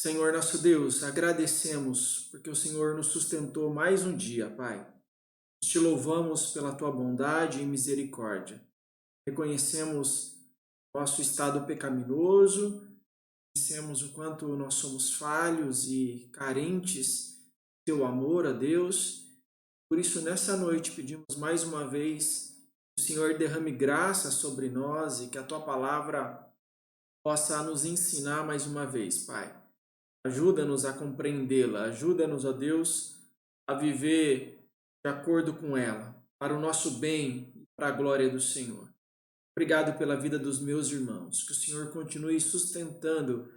Senhor nosso Deus, agradecemos porque o Senhor nos sustentou mais um dia, Pai. Te louvamos pela tua bondade e misericórdia. Reconhecemos nosso estado pecaminoso, reconhecemos o quanto nós somos falhos e carentes do teu amor, a Deus. Por isso, nessa noite, pedimos mais uma vez que o Senhor derrame graça sobre nós e que a tua palavra possa nos ensinar mais uma vez, Pai. Ajuda-nos a compreendê-la, ajuda-nos, ó Deus, a viver de acordo com ela, para o nosso bem e para a glória do Senhor. Obrigado pela vida dos meus irmãos, que o Senhor continue sustentando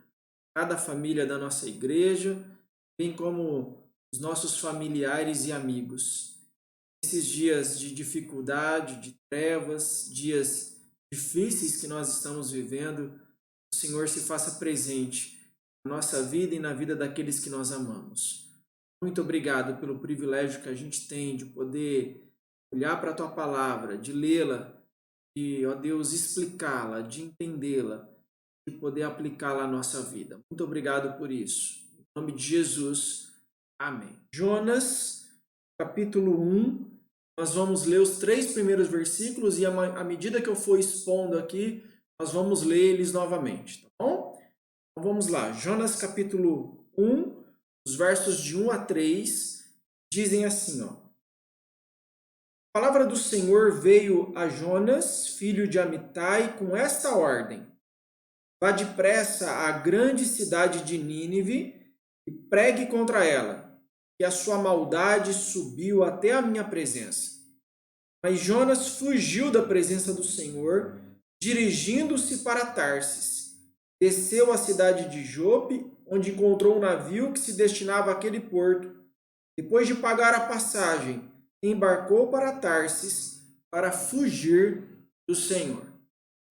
cada família da nossa igreja, bem como os nossos familiares e amigos. Nesses dias de dificuldade, de trevas, dias difíceis que nós estamos vivendo, o Senhor se faça presente na nossa vida e na vida daqueles que nós amamos. Muito obrigado pelo privilégio que a gente tem de poder olhar para a tua palavra, de lê-la, de, ó Deus, explicá-la, de entendê-la, de poder aplicá-la à nossa vida. Muito obrigado por isso. Em nome de Jesus, amém. Jonas, capítulo 1, nós vamos ler os 3 primeiros versículos e à medida que eu for expondo aqui, nós vamos ler eles novamente, tá bom? Então vamos lá, Jonas capítulo 1, os versos de 1 a 3, dizem assim, ó. A palavra do Senhor veio a Jonas, filho de Amitai, com esta ordem: vá depressa à grande cidade de Nínive e pregue contra ela, que a sua maldade subiu até a minha presença. Mas Jonas fugiu da presença do Senhor, dirigindo-se para Tarsis. Desceu à cidade de Jope, onde encontrou um navio que se destinava àquele porto. Depois de pagar a passagem, embarcou para Tarsis para fugir do Senhor.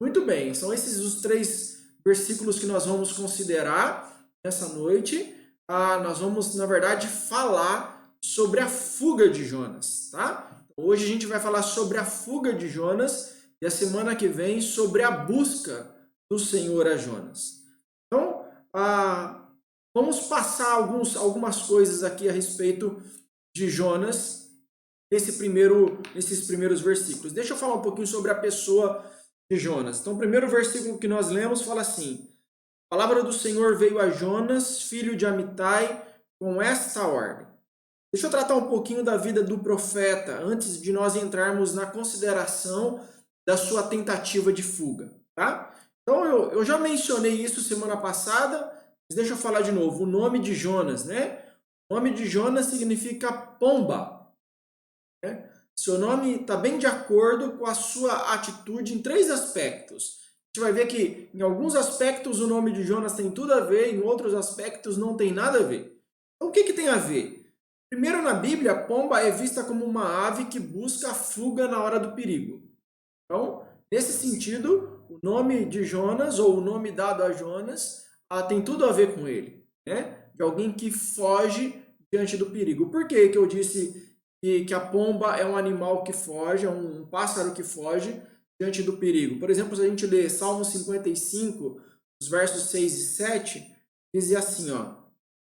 Muito bem, são esses os 3 versículos que nós vamos considerar nessa noite. Nós vamos, na verdade, falar sobre a fuga de Jonas, tá? Hoje a gente vai falar sobre a fuga de Jonas e a semana que vem sobre a busca do Senhor a Jonas. Então, vamos passar algumas coisas aqui a respeito de Jonas nesses primeiros versículos. Deixa eu falar um pouquinho sobre a pessoa de Jonas. Então, o primeiro versículo que nós lemos fala assim: a palavra do Senhor veio a Jonas, filho de Amitai, com esta ordem. Deixa eu tratar um pouquinho da vida do profeta, antes de nós entrarmos na consideração da sua tentativa de fuga, tá? Então, eu já mencionei isso semana passada, mas deixa eu falar de novo. O nome de Jonas, né? O nome de Jonas significa pomba, né? Seu nome está bem de acordo com a sua atitude em 3 aspectos. A gente vai ver que em alguns aspectos o nome de Jonas tem tudo a ver, em outros aspectos não tem nada a ver. Então, o que tem a ver? Primeiro, na Bíblia, a pomba é vista como uma ave que busca a fuga na hora do perigo. Então, nesse sentido, o nome de Jonas, ou o nome dado a Jonas, tem tudo a ver com ele, né? De alguém que foge diante do perigo. Por que eu disse que a pomba é um animal que foge, é um pássaro que foge diante do perigo? Por exemplo, se a gente lê Salmo 55, os versos 6 e 7, dizia assim, ó: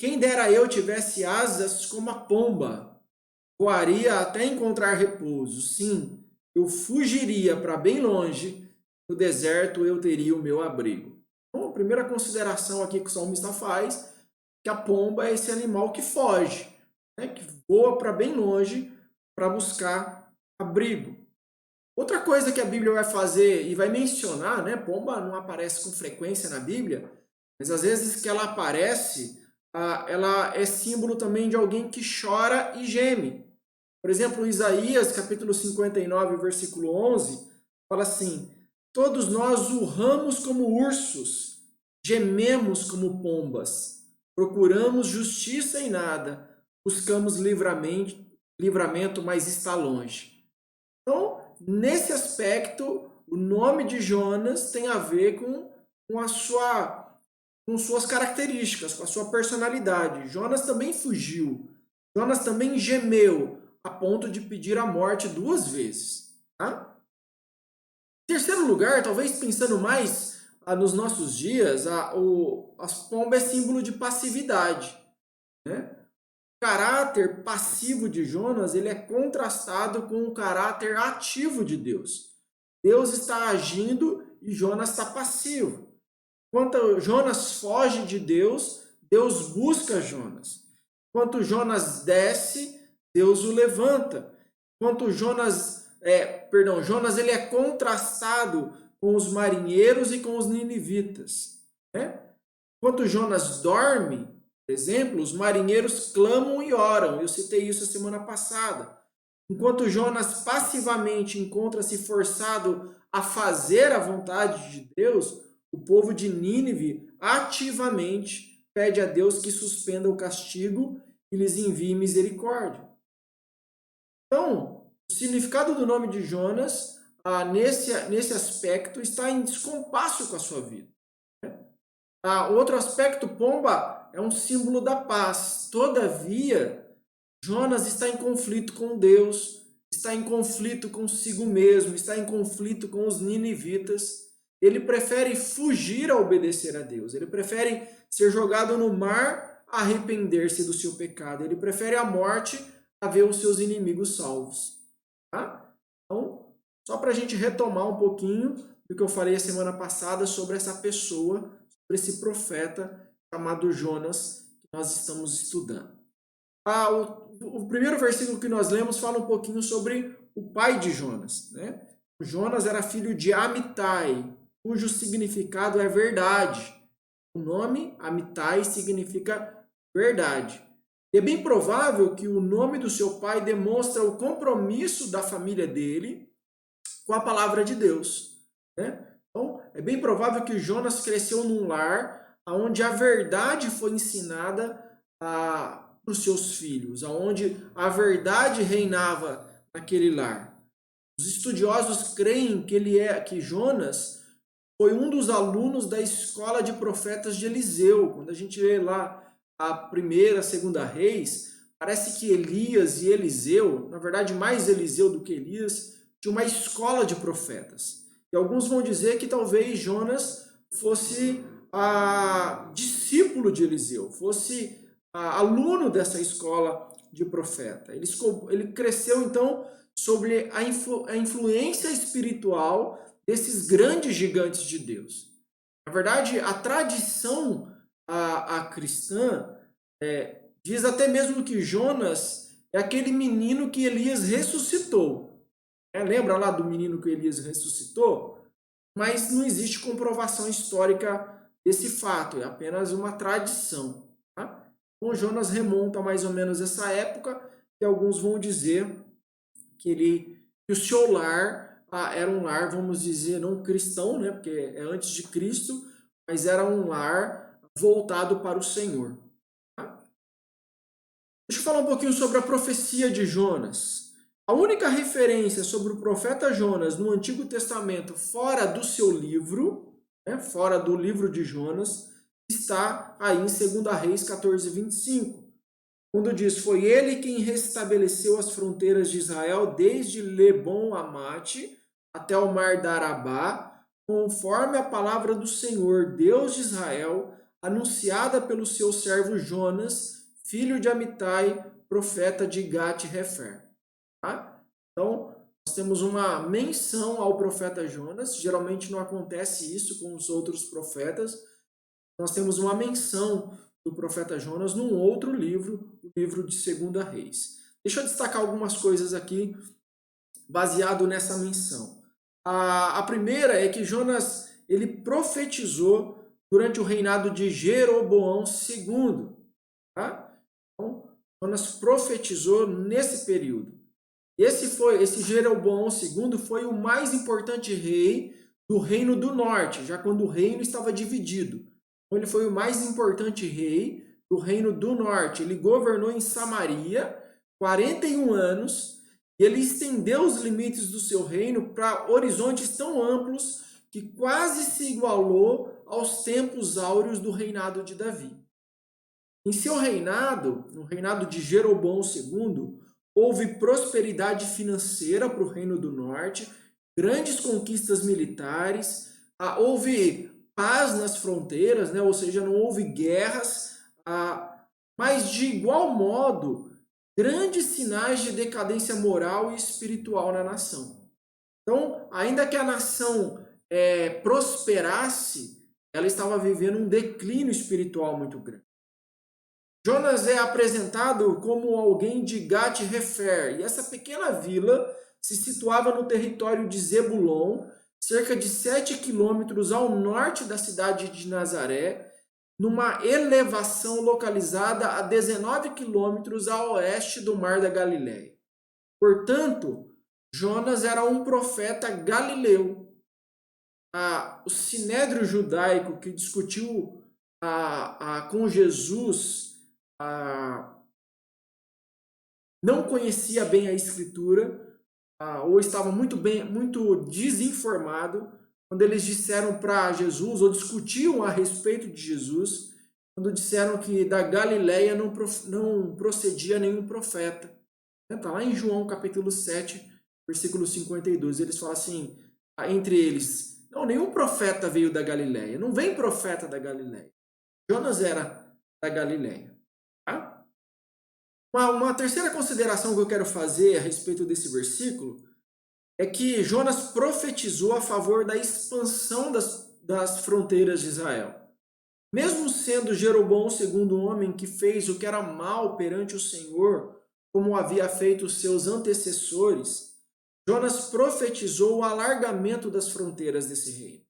quem dera eu tivesse asas como a pomba, voaria até encontrar repouso. Sim, eu fugiria para bem longe, no deserto eu teria o meu abrigo. Então, a primeira consideração aqui que o salmista faz, que a pomba é esse animal que foge, né, que voa para bem longe para buscar abrigo. Outra coisa que a Bíblia vai fazer e vai mencionar, né, pomba não aparece com frequência na Bíblia, mas às vezes que ela aparece, ela é símbolo também de alguém que chora e geme. Por exemplo, Isaías, capítulo 59, versículo 11, fala assim: todos nós urramos como ursos, gememos como pombas, procuramos justiça e nada, buscamos livramento, mas está longe. Então, nesse aspecto, o nome de Jonas tem a ver com suas características, com a sua personalidade. Jonas também fugiu, Jonas também gemeu, a ponto de pedir a morte 2 vezes. Tá? Em terceiro lugar, talvez pensando mais nos nossos dias, a pomba é símbolo de passividade, né? O caráter passivo de Jonas, ele é contrastado com o caráter ativo de Deus. Deus está agindo e Jonas está passivo. Enquanto Jonas foge de Deus, Deus busca Jonas. Enquanto Jonas desce, Deus o levanta. Enquanto Jonas ele é contrastado com os marinheiros e com os ninivitas, né? Enquanto Jonas dorme, por exemplo, os marinheiros clamam e oram. Eu citei isso a semana passada. Enquanto Jonas passivamente encontra-se forçado a fazer a vontade de Deus, o povo de Nínive ativamente pede a Deus que suspenda o castigo e lhes envie misericórdia. Então, o significado do nome de Jonas, nesse aspecto, está em descompasso com a sua vida. Outro aspecto, pomba é um símbolo da paz. Todavia, Jonas está em conflito com Deus, está em conflito consigo mesmo, está em conflito com os ninivitas. Ele prefere fugir a obedecer a Deus. Ele prefere ser jogado no mar a arrepender-se do seu pecado. Ele prefere a morte a ver os seus inimigos salvos. Tá? Então, só para a gente retomar um pouquinho do que eu falei a semana passada sobre essa pessoa, sobre esse profeta chamado Jonas, que nós estamos estudando. O primeiro versículo que nós lemos fala um pouquinho sobre o pai de Jonas, né? Jonas era filho de Amitai, cujo significado é verdade. O nome Amitai significa verdade. E é bem provável que o nome do seu pai demonstra o compromisso da família dele com a palavra de Deus, né? Então, é bem provável que Jonas cresceu num lar onde a verdade foi ensinada para os seus filhos, onde a verdade reinava naquele lar. Os estudiosos creem que Jonas foi um dos alunos da escola de profetas de Eliseu. Quando a gente lê lá a primeira, a segunda Reis, parece que Elias e Eliseu, na verdade mais Eliseu do que Elias, tinha uma escola de profetas. E alguns vão dizer que talvez Jonas fosse discípulo de Eliseu, fosse aluno dessa escola de profeta. Ele cresceu então sobre a influência espiritual desses grandes gigantes de Deus. Na verdade, a tradição cristã diz até mesmo que Jonas é aquele menino que Elias ressuscitou. Lembra lá do menino que Elias ressuscitou? Mas não existe comprovação histórica desse fato, é apenas uma tradição. Tá? Então, Jonas remonta mais ou menos essa época, e alguns vão dizer que o seu lar era um lar, vamos dizer, não cristão, né? Porque é antes de Cristo, mas era um lar voltado para o Senhor. Tá? Deixa eu falar um pouquinho sobre a profecia de Jonas. A única referência sobre o profeta Jonas no Antigo Testamento, fora do seu livro, né, fora do livro de Jonas, está aí em 2 Reis 14, 25. Quando diz, foi ele quem restabeleceu as fronteiras de Israel desde Lebon-Amate até o mar da Arabá, conforme a palavra do Senhor, Deus de Israel, anunciada pelo seu servo Jonas, filho de Amitai, profeta de Gat-Hefer. Tá? Então, nós temos uma menção ao profeta Jonas, geralmente não acontece isso com os outros profetas, nós temos uma menção do profeta Jonas num outro livro, o livro de 2 Reis. Deixa eu destacar algumas coisas aqui baseado nessa menção. A primeira é que Jonas ele profetizou durante o reinado de Jeroboão II. Tá? Então, Jonas profetizou nesse período. Esse Jeroboão II foi o mais importante rei do reino do norte, já quando o reino estava dividido. Então, ele foi o mais importante rei do reino do norte. Ele governou em Samaria 41 anos e ele estendeu os limites do seu reino para horizontes tão amplos que quase se igualou aos tempos áureos do reinado de Davi. Em seu reinado, no reinado de Jeroboão II, houve prosperidade financeira para o Reino do Norte, grandes conquistas militares, houve paz nas fronteiras, né? Ou seja, não houve guerras, mas de igual modo, grandes sinais de decadência moral e espiritual na nação. Então, ainda que a nação prosperasse, ela estava vivendo um declínio espiritual muito grande. Jonas é apresentado como alguém de Gat-Hefer, e essa pequena vila se situava no território de Zebulon, cerca de 7 quilômetros ao norte da cidade de Nazaré, numa elevação localizada a 19 quilômetros a oeste do Mar da Galileia. Portanto, Jonas era um profeta galileu. O sinédrio judaico que discutiu com Jesus não conhecia bem a Escritura, ou estava muito desinformado quando eles disseram para Jesus, ou discutiam a respeito de Jesus, quando disseram que da Galileia não procedia nenhum profeta. Está lá em João capítulo 7, versículo 52. Eles falam assim, entre eles, não, nenhum profeta veio da Galileia, não vem profeta da Galileia. Jonas era da Galileia. Tá? Uma terceira consideração que eu quero fazer a respeito desse versículo é que Jonas profetizou a favor da expansão das fronteiras de Israel. Mesmo sendo Jeroboão o segundo homem que fez o que era mal perante o Senhor, como havia feito os seus antecessores, Jonas profetizou o alargamento das fronteiras desse reino.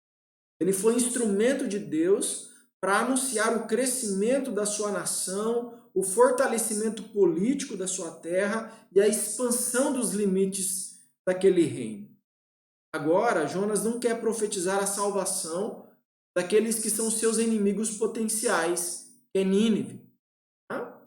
Ele foi instrumento de Deus para anunciar o crescimento da sua nação, o fortalecimento político da sua terra e a expansão dos limites daquele reino. Agora, Jonas não quer profetizar a salvação daqueles que são seus inimigos potenciais, que é Nínive. Tá?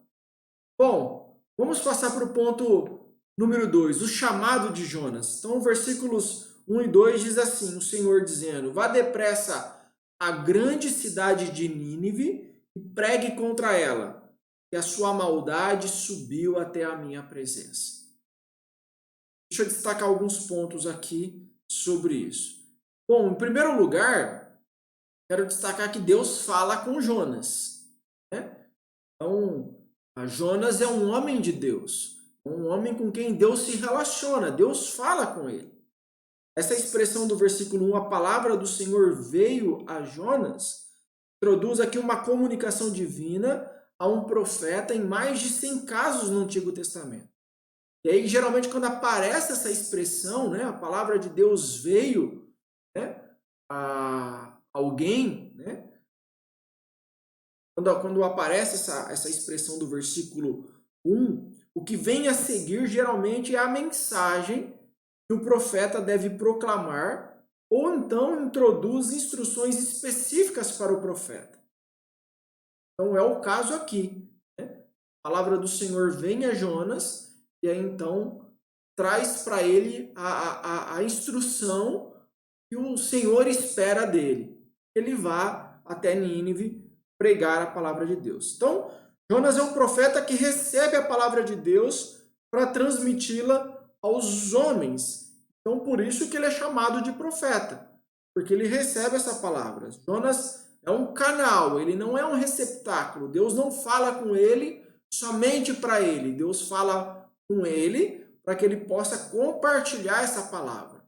Bom, vamos passar para o ponto número 2, o chamado de Jonas. Então, versículos 1 e 2 diz assim, o Senhor dizendo, vá depressa à grande cidade de Nínive e pregue contra ela, que a sua maldade subiu até a minha presença. Deixa eu destacar alguns pontos aqui sobre isso. Bom, em primeiro lugar, quero destacar que Deus fala com Jonas. Né? Então, Jonas é um homem de Deus, um homem com quem Deus se relaciona, Deus fala com ele. Essa expressão do versículo 1, a palavra do Senhor veio a Jonas, introduz aqui uma comunicação divina a um profeta em mais de 100 casos no Antigo Testamento. E aí, geralmente, quando aparece essa expressão, né, a palavra de Deus veio, né, a alguém, né, quando aparece essa expressão do versículo 1, o que vem a seguir geralmente é a mensagem que o profeta deve proclamar, ou então introduz instruções específicas para o profeta. Então é o caso aqui. Né? A palavra do Senhor vem a Jonas, e aí então traz para ele a instrução que o Senhor espera dele. Ele vá até Nínive pregar a palavra de Deus. Então, Jonas é um profeta que recebe a palavra de Deus para transmiti-la aos homens. Então, por isso que ele é chamado de profeta, porque ele recebe essa palavra. Jonas é um canal, ele não é um receptáculo. Deus não fala com ele somente para ele. Deus fala com ele para que ele possa compartilhar essa palavra.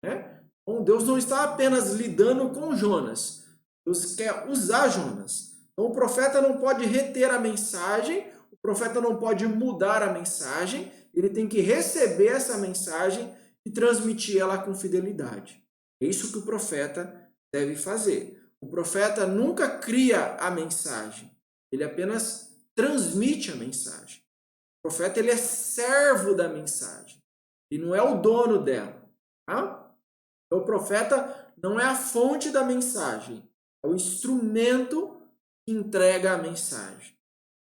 Né? Então, Deus não está apenas lidando com Jonas. Deus quer usar Jonas. Então, o profeta não pode reter a mensagem, o profeta não pode mudar a mensagem, ele tem que receber essa mensagem e transmitir ela com fidelidade. É isso que o profeta deve fazer. O profeta nunca cria a mensagem, ele apenas transmite a mensagem. O profeta ele é servo da mensagem, e não é o dono dela. Tá? Então, o profeta não é a fonte da mensagem, é o instrumento que entrega a mensagem.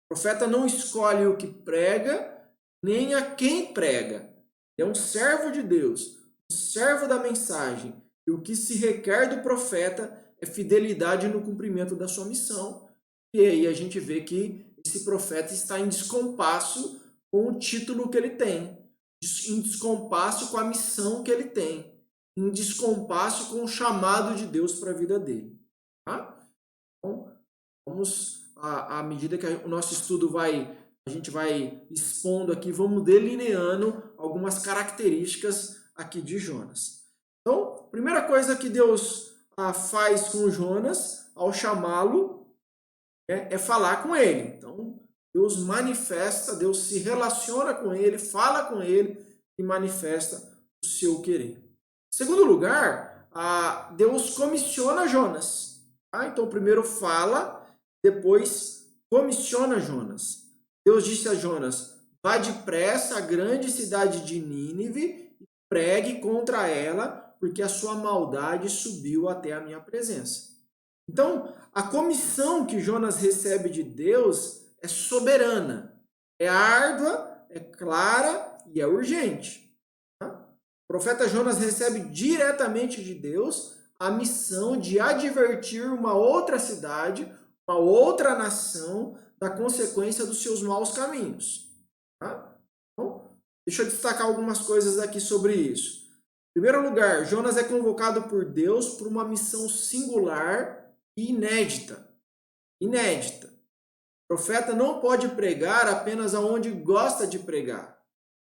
O profeta não escolhe o que prega, nem a quem prega. É um servo de Deus, um servo da mensagem. E o que se requer do profeta é fidelidade no cumprimento da sua missão. E aí a gente vê que esse profeta está em descompasso com o título que ele tem, em descompasso com a missão que ele tem, em descompasso com o chamado de Deus para a vida dele. Tá? Então, vamos, à medida que o nosso estudo a gente vai expondo aqui, vamos delineando algumas características aqui de Jonas. Então, primeira coisa que Deus faz com Jonas ao chamá-lo é falar com ele. Então, Deus manifesta, Deus se relaciona com ele, fala com ele e manifesta o seu querer. Em segundo lugar, Deus comissiona Jonas. Tá? Então, primeiro fala, depois comissiona Jonas. Deus disse a Jonas: vá depressa à grande cidade de Nínive e pregue contra ela, porque a sua maldade subiu até a minha presença. Então, a comissão que Jonas recebe de Deus é soberana, é árdua, é clara e é urgente. Tá? O profeta Jonas recebe diretamente de Deus a missão de advertir uma outra cidade, uma outra nação, da consequência dos seus maus caminhos. Tá? Então, deixa eu destacar algumas coisas aqui sobre isso. Em primeiro lugar, Jonas é convocado por Deus para uma missão singular e inédita. Inédita. O profeta não pode pregar apenas aonde gosta de pregar.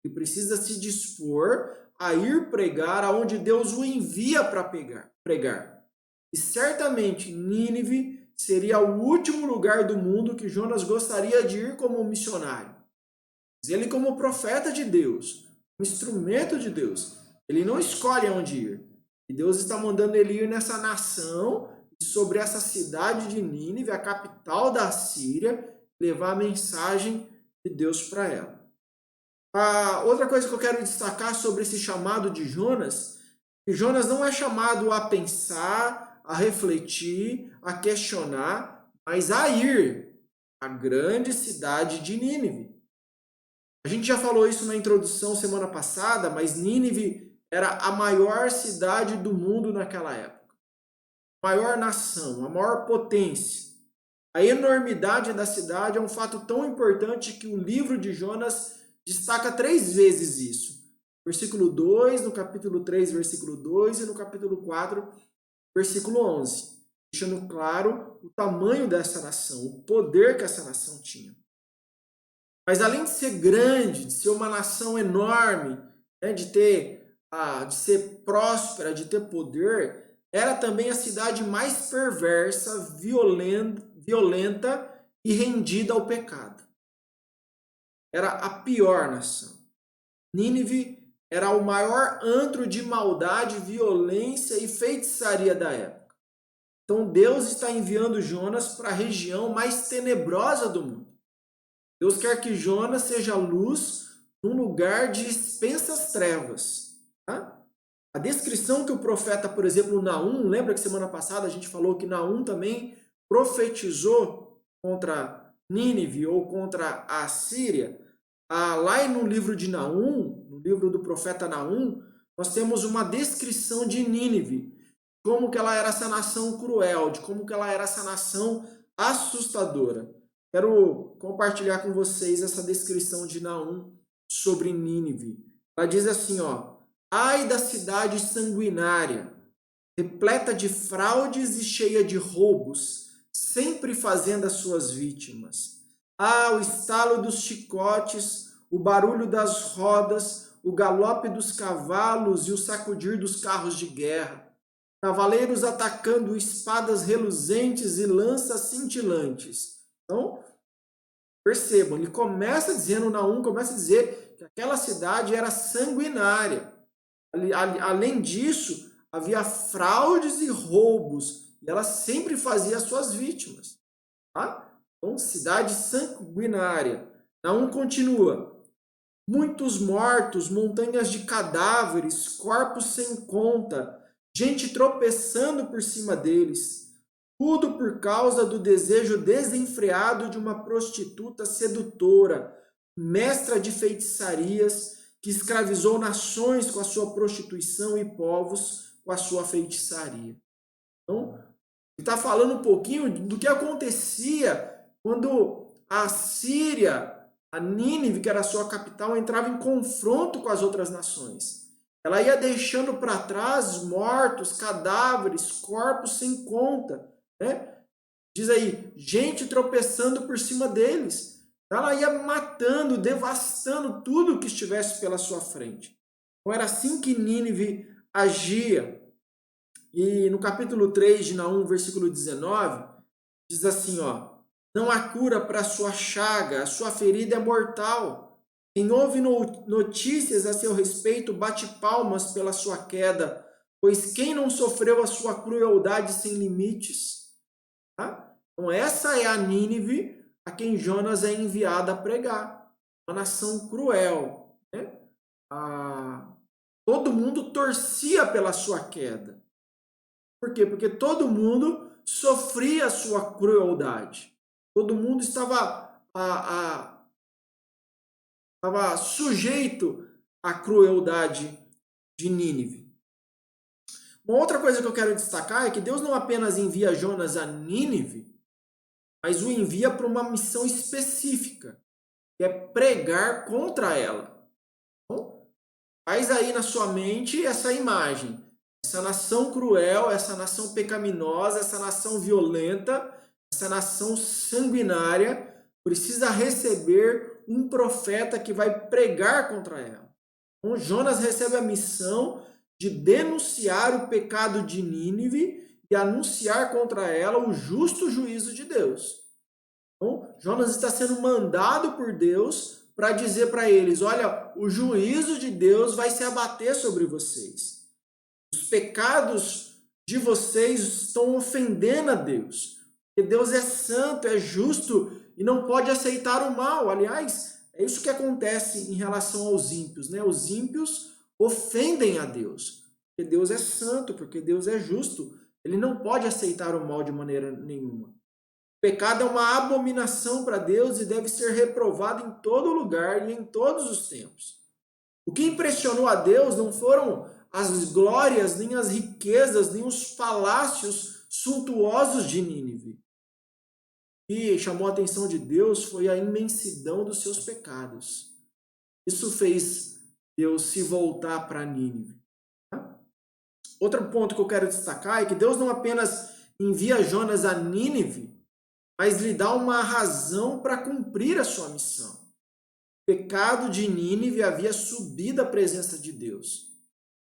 Ele precisa se dispor a ir pregar aonde Deus o envia para pregar. E certamente Nínive seria o último lugar do mundo que Jonas gostaria de ir como missionário. Mas ele, como profeta de Deus, um instrumento de Deus, ele não escolhe aonde ir. E Deus está mandando ele ir nessa nação, sobre essa cidade de Nínive, a capital da Síria, levar a mensagem de Deus para ela. Outra coisa que eu quero destacar sobre esse chamado de Jonas, que Jonas não é chamado a pensar, a refletir, a questionar, mas a ir à grande cidade de Nínive. A gente já falou isso na introdução semana passada, mas Nínive era a maior cidade do mundo naquela época. A maior nação, a maior potência. A enormidade da cidade é um fato tão importante que o livro de Jonas destaca 3 vezes isso. Versículo 2, no capítulo 3, versículo 2 e no capítulo 4, versículo 11. Deixando claro o tamanho dessa nação, o poder que essa nação tinha. Mas além de ser grande, de ser uma nação enorme, né, de ser próspera, de ter poder, era também a cidade mais perversa, violenta e rendida ao pecado. Era a pior nação. Nínive era o maior antro de maldade, violência e feitiçaria da época. Então Deus está enviando Jonas para a região mais tenebrosa do mundo. Deus quer que Jonas seja luz num lugar de expensas trevas. Tá? A descrição que o profeta, por exemplo, Naum, lembra que semana passada a gente falou que Naum também profetizou contra Nínive ou contra a Síria? Lá no livro de Naum, no livro do profeta Naum, nós temos uma descrição de Nínive, como que ela era essa nação cruel, de como que ela era essa nação assustadora. Quero compartilhar com vocês essa descrição de Naum sobre Nínive. Ela diz assim, ai da cidade sanguinária, repleta de fraudes e cheia de roubos, sempre fazendo as suas vítimas. O estalo dos chicotes, o barulho das rodas, o galope dos cavalos e o sacudir dos carros de guerra. Cavaleiros atacando espadas reluzentes e lanças cintilantes. Então, percebam, ele começa dizendo, Naum começa a dizer que aquela cidade era sanguinária. Além disso, havia fraudes e roubos, e ela sempre fazia as suas vítimas. Tá? Então, cidade sanguinária. Naum continua. Muitos mortos, montanhas de cadáveres, corpos sem conta, gente tropeçando por cima deles. Tudo por causa do desejo desenfreado de uma prostituta sedutora, mestra de feitiçarias, que escravizou nações com a sua prostituição e povos com a sua feitiçaria. Então, ele está falando um pouquinho do que acontecia quando a Síria, a Nínive, que era a sua capital, entrava em confronto com as outras nações. Ela ia deixando para trás mortos, cadáveres, corpos sem conta, né? Diz aí, gente tropeçando por cima deles. Ela ia matando, devastando tudo que estivesse pela sua frente. Então era assim que Nínive agia. E no capítulo 3 de Naum, versículo 19, diz assim, ó: não há cura para a sua chaga, a sua ferida é mortal. Quem ouve notícias a seu respeito bate palmas pela sua queda, pois quem não sofreu a sua crueldade sem limites? Tá? Então essa é a Nínive a quem Jonas é enviado a pregar. Uma nação cruel, né? Todo mundo torcia pela sua queda. Por quê? Porque todo mundo sofria a sua crueldade. Todo mundo estava sujeito à crueldade de Nínive. Uma outra coisa que eu quero destacar é que Deus não apenas envia Jonas a Nínive, mas o envia para uma missão específica, que é pregar contra ela. Então, faz aí na sua mente essa imagem. Essa nação cruel, essa nação pecaminosa, essa nação violenta, essa nação sanguinária, precisa receber um profeta que vai pregar contra ela. Então, Jonas recebe a missão de denunciar o pecado de Nínive e anunciar contra ela o justo juízo de Deus. Então, Jonas está sendo mandado por Deus para dizer para eles: olha, o juízo de Deus vai se abater sobre vocês. Os pecados de vocês estão ofendendo a Deus. Porque Deus é santo, é justo e não pode aceitar o mal. Aliás, é isso que acontece em relação aos ímpios, né? Os ímpios ofendem a Deus. Porque Deus é santo, porque Deus é justo. Ele não pode aceitar o mal de maneira nenhuma. O pecado é uma abominação para Deus e deve ser reprovado em todo lugar e em todos os tempos. O que impressionou a Deus não foram as glórias, nem as riquezas, nem os palácios suntuosos de Nínive. O que chamou a atenção de Deus foi a imensidão dos seus pecados. Isso fez Deus se voltar para Nínive. Outro ponto que eu quero destacar é que Deus não apenas envia Jonas a Nínive, mas lhe dá uma razão para cumprir a sua missão. O pecado de Nínive havia subido à presença de Deus.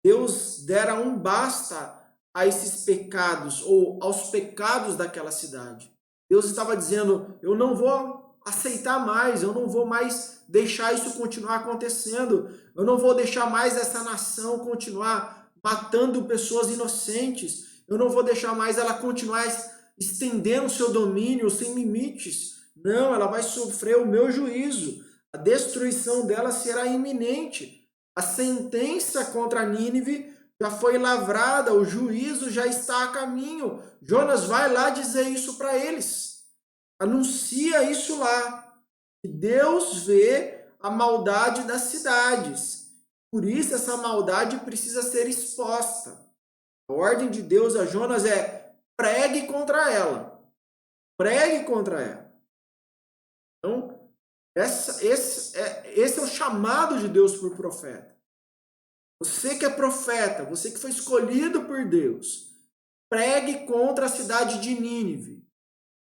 Deus dera um basta a esses pecados, ou aos pecados daquela cidade. Deus estava dizendo: eu não vou aceitar mais, eu não vou mais deixar isso continuar acontecendo, eu não vou deixar mais essa nação continuar matando pessoas inocentes, eu não vou deixar mais ela continuar estendendo seu domínio sem limites. Não, ela vai sofrer o meu juízo. A destruição dela será iminente. A sentença contra Nínive já foi lavrada, o juízo já está a caminho. Jonas vai lá dizer isso para eles. Anuncia isso lá. Deus vê a maldade das cidades. Por isso essa maldade precisa ser exposta. A ordem de Deus a Jonas é: pregue contra ela. Pregue contra ela. Então, esse é o chamado de Deus por profeta. Você que é profeta, você que foi escolhido por Deus, pregue contra a cidade de Nínive.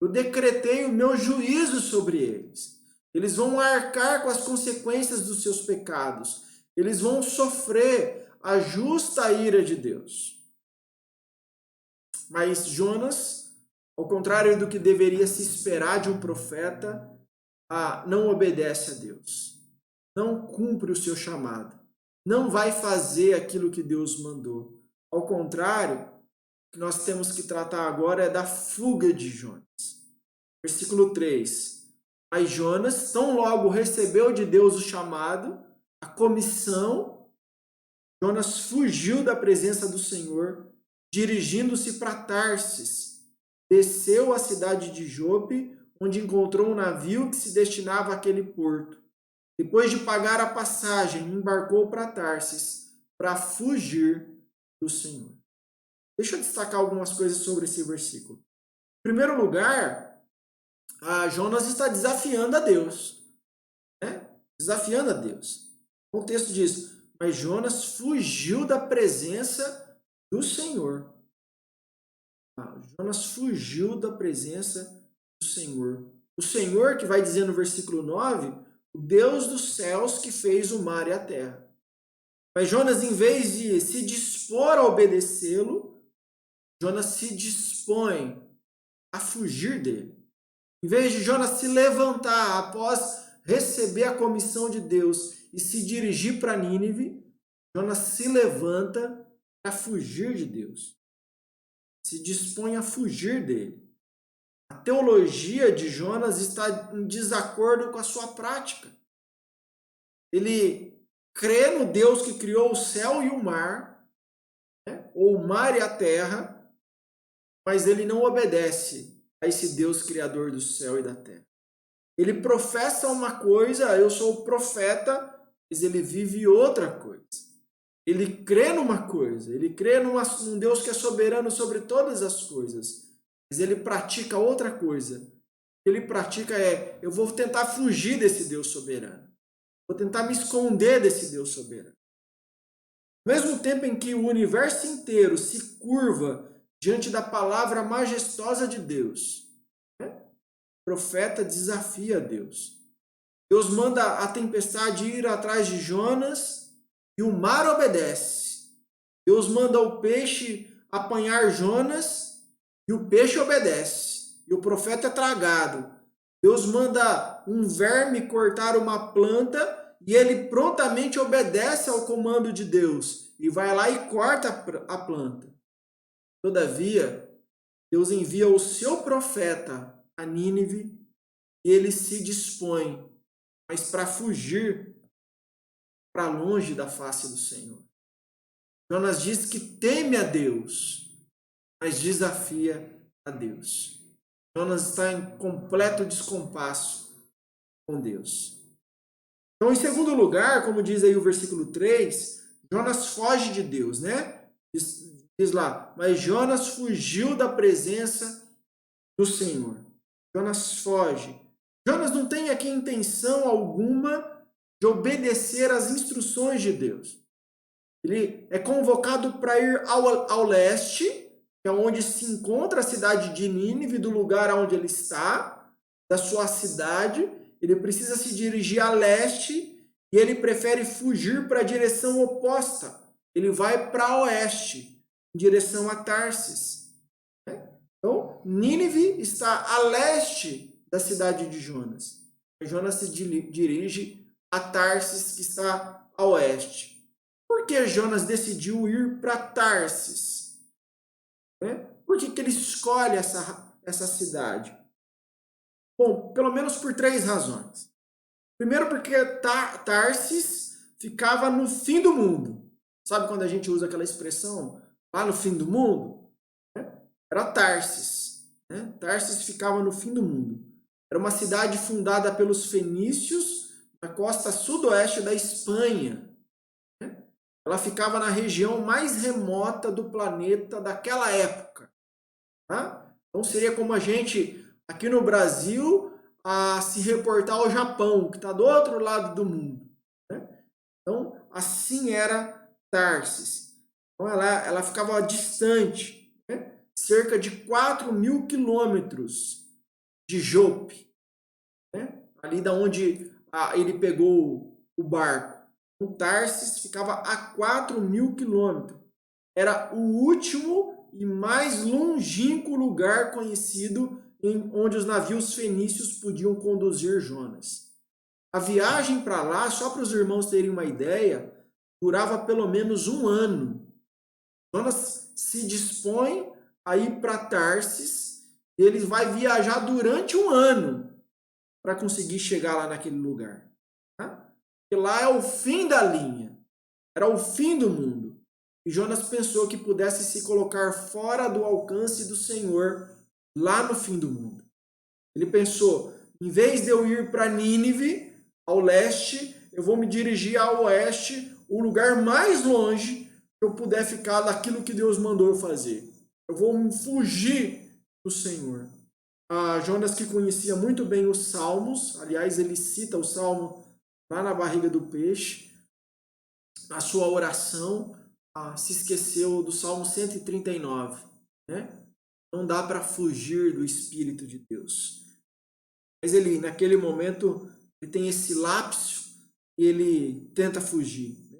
Eu decretei o meu juízo sobre eles. Eles vão arcar com as consequências dos seus pecados. Eles vão sofrer a justa ira de Deus. Mas Jonas, ao contrário do que deveria se esperar de um profeta, não obedece a Deus. Não cumpre o seu chamado. Não vai fazer aquilo que Deus mandou. Ao contrário, o que nós temos que tratar agora é da fuga de Jonas. Versículo 3. Mas Jonas, tão logo recebeu de Deus o chamado, a comissão, Jonas fugiu da presença do Senhor, dirigindo-se para Tarsis. Desceu à cidade de Jope, onde encontrou um navio que se destinava àquele porto. Depois de pagar a passagem, embarcou para Tarsis para fugir do Senhor. Deixa eu destacar algumas coisas sobre esse versículo. Em primeiro lugar, Jonas está desafiando a Deus. Né? Desafiando a Deus. O texto diz: mas Jonas fugiu da presença do Senhor. Jonas fugiu da presença do Senhor. O Senhor, que vai dizer no versículo 9, o Deus dos céus que fez o mar e a terra. Mas Jonas, em vez de se dispor a obedecê-lo, Jonas se dispõe a fugir dele. Em vez de Jonas se levantar após receber a comissão de Deus e se dirigir para Nínive, Jonas se levanta para fugir de Deus. Se dispõe a fugir dele. A teologia de Jonas está em desacordo com a sua prática. Ele crê no Deus que criou o céu e o mar, né? Ou o mar e a terra, mas ele não obedece a esse Deus criador do céu e da terra. Ele professa uma coisa, eu sou o profeta, mas ele vive outra coisa. Ele crê numa coisa, ele crê num Deus que é soberano sobre todas as coisas, mas ele pratica outra coisa. O que ele pratica é, eu vou tentar fugir desse Deus soberano. Vou tentar me esconder desse Deus soberano. Ao mesmo tempo em que o universo inteiro se curva diante da palavra majestosa de Deus, né? O profeta desafia Deus. Deus manda a tempestade ir atrás de Jonas e o mar obedece. Deus manda o peixe apanhar Jonas e o peixe obedece. E o profeta é tragado. Deus manda um verme cortar uma planta e ele prontamente obedece ao comando de Deus e vai lá e corta a planta. Todavia, Deus envia o seu profeta a Nínive e ele se dispõe, mas para fugir para longe da face do Senhor. Jonas diz que teme a Deus, mas desafia a Deus. Jonas está em completo descompasso com Deus. Então, em segundo lugar, como diz aí o versículo 3, Jonas foge de Deus, né? Diz lá, mas Jonas fugiu da presença do Senhor. Jonas foge. Jonas não tem aqui intenção alguma de obedecer às instruções de Deus. Ele é convocado para ir ao leste, que é onde se encontra a cidade de Nínive, do lugar onde ele está, da sua cidade. Ele precisa se dirigir a leste e ele prefere fugir para a direção oposta. Ele vai para oeste, em direção a Tarsis. Então, Nínive está a leste da cidade de Jonas. Jonas se dirige a Tarsis, que está a oeste. Por que Jonas decidiu ir para Tarsis? Por que ele escolhe essa cidade? Bom, pelo menos por 3 razões. Primeiro, porque Tarsis ficava no fim do mundo. Sabe quando a gente usa aquela expressão lá no fim do mundo? Era Tarsis. Tarsis ficava no fim do mundo. Era uma cidade fundada pelos fenícios na costa sudoeste da Espanha. Ela ficava na região mais remota do planeta daquela época. Tá? Então seria como a gente, aqui no Brasil, a se reportar ao Japão, que está do outro lado do mundo. Né? Então, assim era Tarsis. Então, ela ficava distante, né? Cerca de 4.000 quilômetros de Jope, né? Ali da onde ele pegou o barco. Tarsis ficava a 4.000 quilômetros. Era o último e mais longínquo lugar conhecido onde os navios fenícios podiam conduzir Jonas. A viagem para lá, só para os irmãos terem uma ideia, durava pelo menos 1 ano. Jonas se dispõe a ir para Tarsis e ele vai viajar durante 1 ano para conseguir chegar lá naquele lugar. Tá? E lá é o fim da linha. Era o fim do mundo. E Jonas pensou que pudesse se colocar fora do alcance do Senhor lá no fim do mundo. Ele pensou, em vez de eu ir para Nínive, ao leste, eu vou me dirigir ao oeste, o lugar mais longe que eu puder ficar daquilo que Deus mandou eu fazer. Eu vou fugir do Senhor. Jonas, que conhecia muito bem os Salmos, aliás, ele cita o Salmo lá na barriga do peixe, na sua oração, se esqueceu do Salmo 139, né? Não dá para fugir do Espírito de Deus. Mas ele, naquele momento, ele tem esse lapso e ele tenta fugir, né?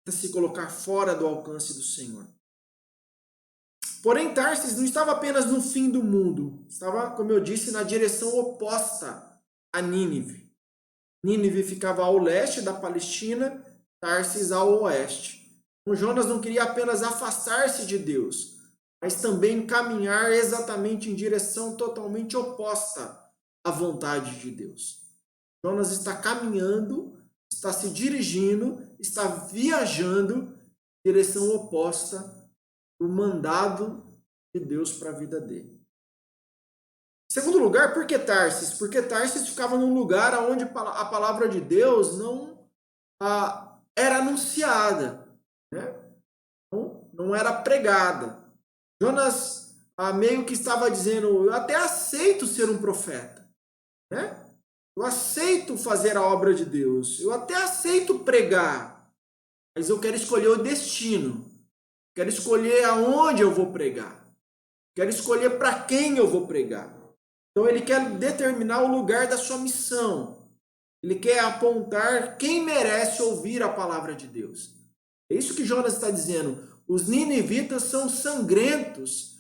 Tenta se colocar fora do alcance do Senhor. Porém, Tarsis não estava apenas no fim do mundo, estava, como eu disse, na direção oposta a Nínive. Nínive ficava ao leste da Palestina, Tarsis ao oeste. Então, Jonas não queria apenas afastar-se de Deus, mas também caminhar exatamente em direção totalmente oposta à vontade de Deus. Jonas está caminhando, está se dirigindo, está viajando em direção oposta o mandado de Deus para a vida dele. Em segundo lugar, por que Tarsis? Porque Tarsis ficava num lugar onde a palavra de Deus não era anunciada, né? Não era pregada. Jonas meio que estava dizendo, eu até aceito ser um profeta, né? Eu aceito fazer a obra de Deus, eu até aceito pregar, mas eu quero escolher o destino. Quero escolher aonde eu vou pregar. Quero escolher para quem eu vou pregar. Então ele quer determinar o lugar da sua missão. Ele quer apontar quem merece ouvir a palavra de Deus. É isso que Jonas está dizendo. Os ninivitas são sangrentos.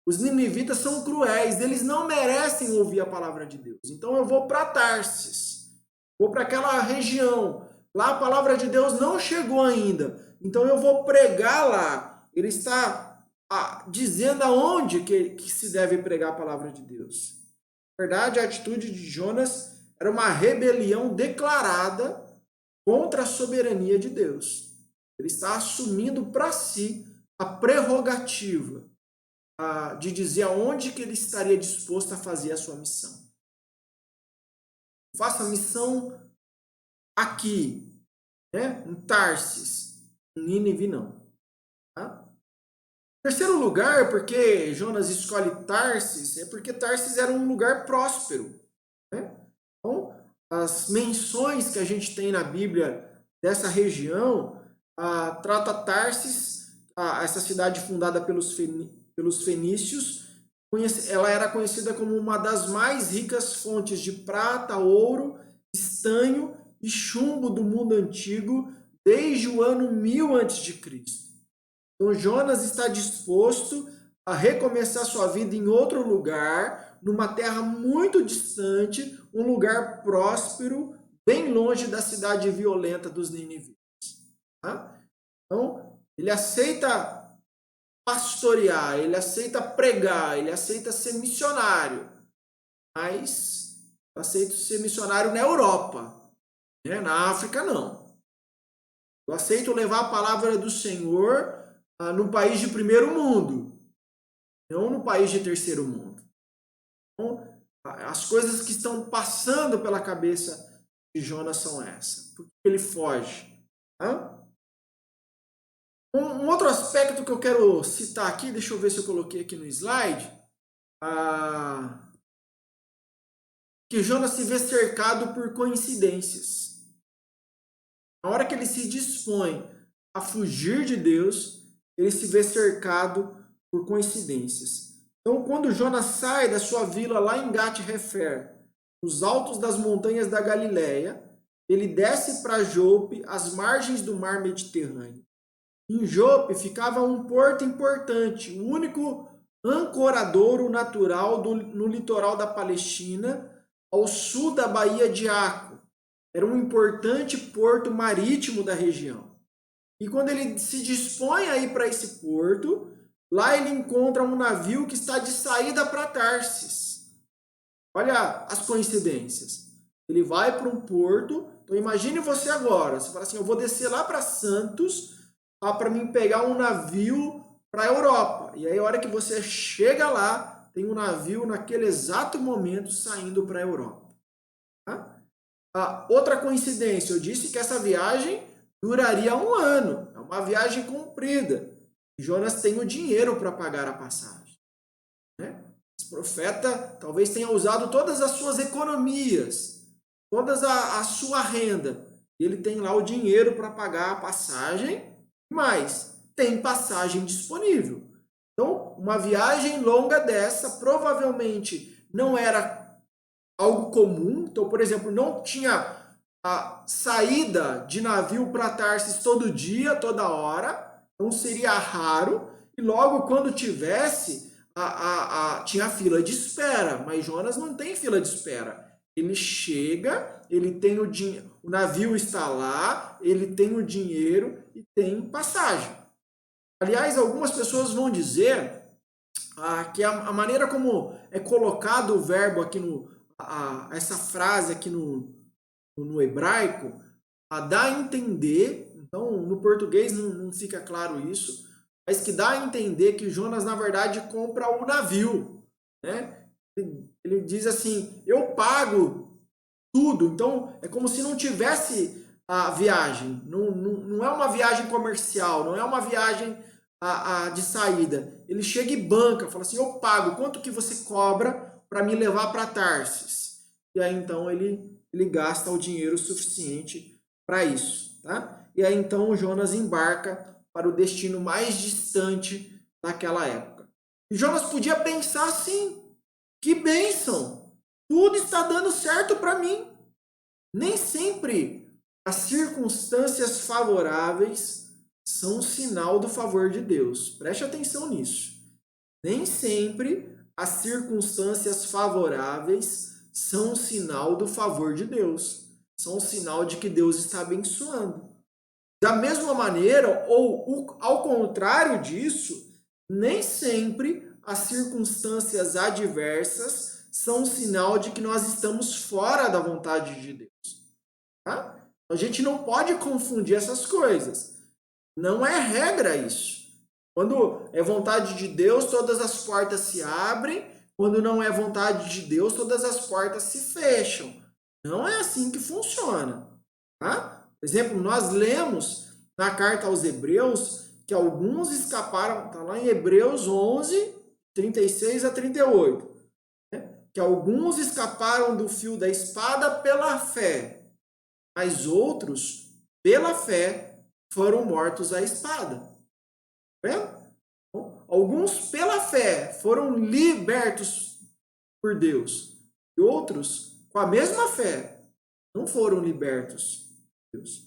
Os ninivitas são cruéis. Eles não merecem ouvir a palavra de Deus. Então eu vou para Tarsis. Vou para aquela região. Lá a palavra de Deus não chegou ainda. Então eu vou pregar lá. Ele está dizendo aonde que se deve pregar a palavra de Deus. Na verdade, a atitude de Jonas era uma rebelião declarada contra a soberania de Deus. Ele está assumindo para si a prerrogativa de dizer aonde que ele estaria disposto a fazer a sua missão. Faça a missão aqui, né? Em Tarsis, em Nínive não. Tá? Terceiro lugar, porque Jonas escolhe Tarsis, é porque Tarsis era um lugar próspero, né? Então, as menções que a gente tem na Bíblia dessa região trata Tarsis, essa cidade fundada pelos fenícios, ela era conhecida como uma das mais ricas fontes de prata, ouro, estanho e chumbo do mundo antigo desde o ano 1000 a.C. Então Jonas está disposto a recomeçar sua vida em outro lugar, numa terra muito distante, um lugar próspero, bem longe da cidade violenta dos ninivitas. Tá? Então, ele aceita pastorear, ele aceita pregar, ele aceita ser missionário, mas aceita ser missionário na Europa, né? Na África não. Eu aceito levar a palavra do Senhor no país de primeiro mundo, não no país de terceiro mundo. Então, as coisas que estão passando pela cabeça de Jonas são essas. Por que ele foge? Tá? Um outro aspecto que eu quero citar aqui, deixa eu ver se eu coloquei aqui no slide, que Jonas se vê cercado por coincidências. Na hora que ele se dispõe a fugir de Deus, ele se vê cercado por coincidências. Então, quando Jonas sai da sua vila lá em Gat-Hefer, nos altos das montanhas da Galileia, ele desce para Jope, às margens do mar Mediterrâneo. Em Jope ficava um porto importante, o único ancoradouro natural no litoral da Palestina, ao sul da Baía de Aco. Era um importante porto marítimo da região. E quando ele se dispõe a ir para esse porto, lá ele encontra um navio que está de saída para Tarsis. Olha as coincidências. Ele vai para um porto. Então imagine você agora. Você fala assim, eu vou descer lá para Santos para mim pegar um navio para a Europa. E aí a hora que você chega lá, tem um navio naquele exato momento saindo para a Europa. Tá? Outra coincidência, eu disse que essa viagem duraria 1 ano. É uma viagem comprida. Jonas tem o dinheiro para pagar a passagem. Né? Esse profeta talvez tenha usado todas as suas economias, toda a sua renda. E ele tem lá o dinheiro para pagar a passagem, mas tem passagem disponível. Então, uma viagem longa dessa provavelmente não era algo comum. Então, por exemplo, não tinha a saída de navio para Tarsis todo dia, toda hora. Então, seria raro. E logo quando tivesse, tinha fila de espera. Mas Jonas não tem fila de espera. Ele chega, ele tem o navio está lá, ele tem o dinheiro e tem passagem. Aliás, algumas pessoas vão dizer que a maneira como é colocado o verbo aqui essa frase aqui no hebraico, dá a entender, então no português não fica claro isso, mas que dá a entender que Jonas na verdade compra o navio, né? Ele diz assim, eu pago tudo, então é como se não tivesse a viagem, não é uma viagem comercial, não é uma viagem de saída. Ele chega e banca, fala assim, eu pago, quanto que você cobra para me levar para Tarsis? E aí então ele gasta o dinheiro suficiente para isso, tá? E aí então o Jonas embarca para o destino mais distante daquela época. E Jonas podia pensar assim, que bênção, tudo está dando certo para mim. Nem sempre as circunstâncias favoráveis são um sinal do favor de Deus. Preste atenção nisso. Nem sempre as circunstâncias favoráveis são um sinal do favor de Deus. São um sinal de que Deus está abençoando. Da mesma maneira, ou ao contrário disso, nem sempre as circunstâncias adversas são um sinal de que nós estamos fora da vontade de Deus. Tá? A gente não pode confundir essas coisas. Não é regra isso. Quando é vontade de Deus, todas as portas se abrem. Quando não é vontade de Deus, todas as portas se fecham. Não é assim que funciona. Tá? Por exemplo, nós lemos na carta aos Hebreus que alguns escaparam, está lá em Hebreus 11, 36 a 38, né? Que alguns escaparam do fio da espada pela fé, mas outros, pela fé, foram mortos à espada. Tá vendo? Então, alguns, pela fé, foram libertos por Deus. E outros, com a mesma fé, não foram libertos por Deus.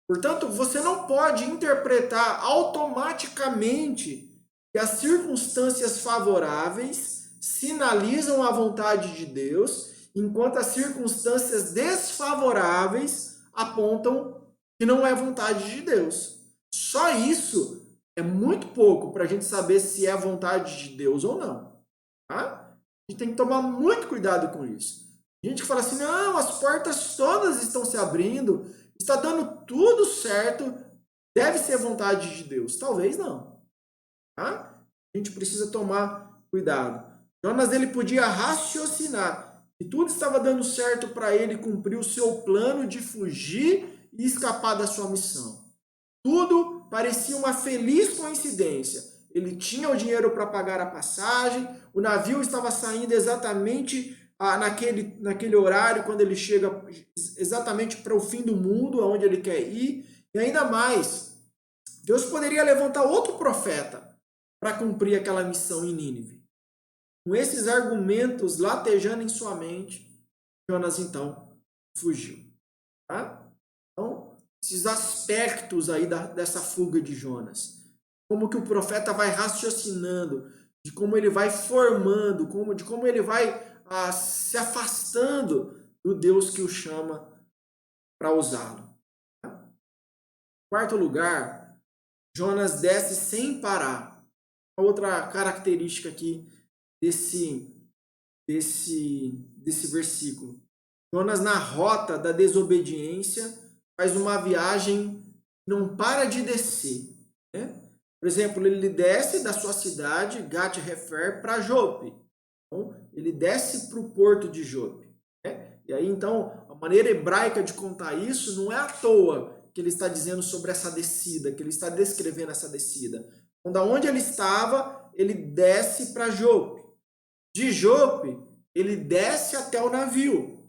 Portanto, você não pode interpretar automaticamente que as circunstâncias favoráveis sinalizam a vontade de Deus, enquanto as circunstâncias desfavoráveis apontam que não é vontade de Deus. Só isso é muito pouco para a gente saber se é vontade de Deus ou não. Tá? A gente tem que tomar muito cuidado com isso. A gente que fala assim, não, as portas todas estão se abrindo, está dando tudo certo, deve ser vontade de Deus. Talvez não. Tá? A gente precisa tomar cuidado. Jonas ele podia raciocinar que tudo estava dando certo para ele cumprir o seu plano de fugir e escapar da sua missão. Tudo parecia uma feliz coincidência. Ele tinha o dinheiro para pagar a passagem, o navio estava saindo exatamente naquele horário, quando ele chega exatamente para o fim do mundo, aonde ele quer ir. E ainda mais, Deus poderia levantar outro profeta para cumprir aquela missão em Nínive. Com esses argumentos latejando em sua mente, Jonas então fugiu. Tá? Então, esses aspectos aí dessa fuga de Jonas. Como que o profeta vai raciocinando, de como ele vai formando, de como ele vai se afastando do Deus que o chama para usá-lo. Tá? Quarto lugar, Jonas desce sem parar. Outra característica aqui desse versículo. Jonas, na rota da desobediência, faz uma viagem, não para de descer. Né? Por exemplo, ele desce da sua cidade, Gat-Hefer, para Jope. Então, ele desce para o porto de Jope. Né? E aí, então, a maneira hebraica de contar isso não é à toa que ele está dizendo sobre essa descida, que ele está descrevendo essa descida. Então, da onde ele estava, ele desce para Jope. De Jope, ele desce até o navio.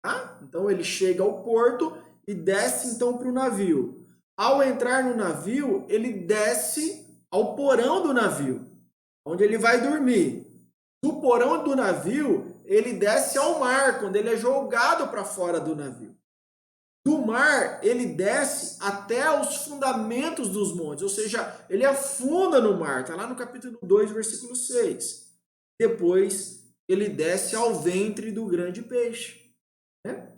Tá? Então, ele chega ao porto e desce então para o navio. Ao entrar no navio, ele desce ao porão do navio. onde ele vai dormir. Do porão do navio, ele desce ao mar, quando ele é jogado para fora do navio. Do mar, ele desce até os fundamentos dos montes, ou seja, ele afunda no mar, está lá no capítulo 2, versículo 6. Depois, ele desce ao ventre do grande peixe. Né?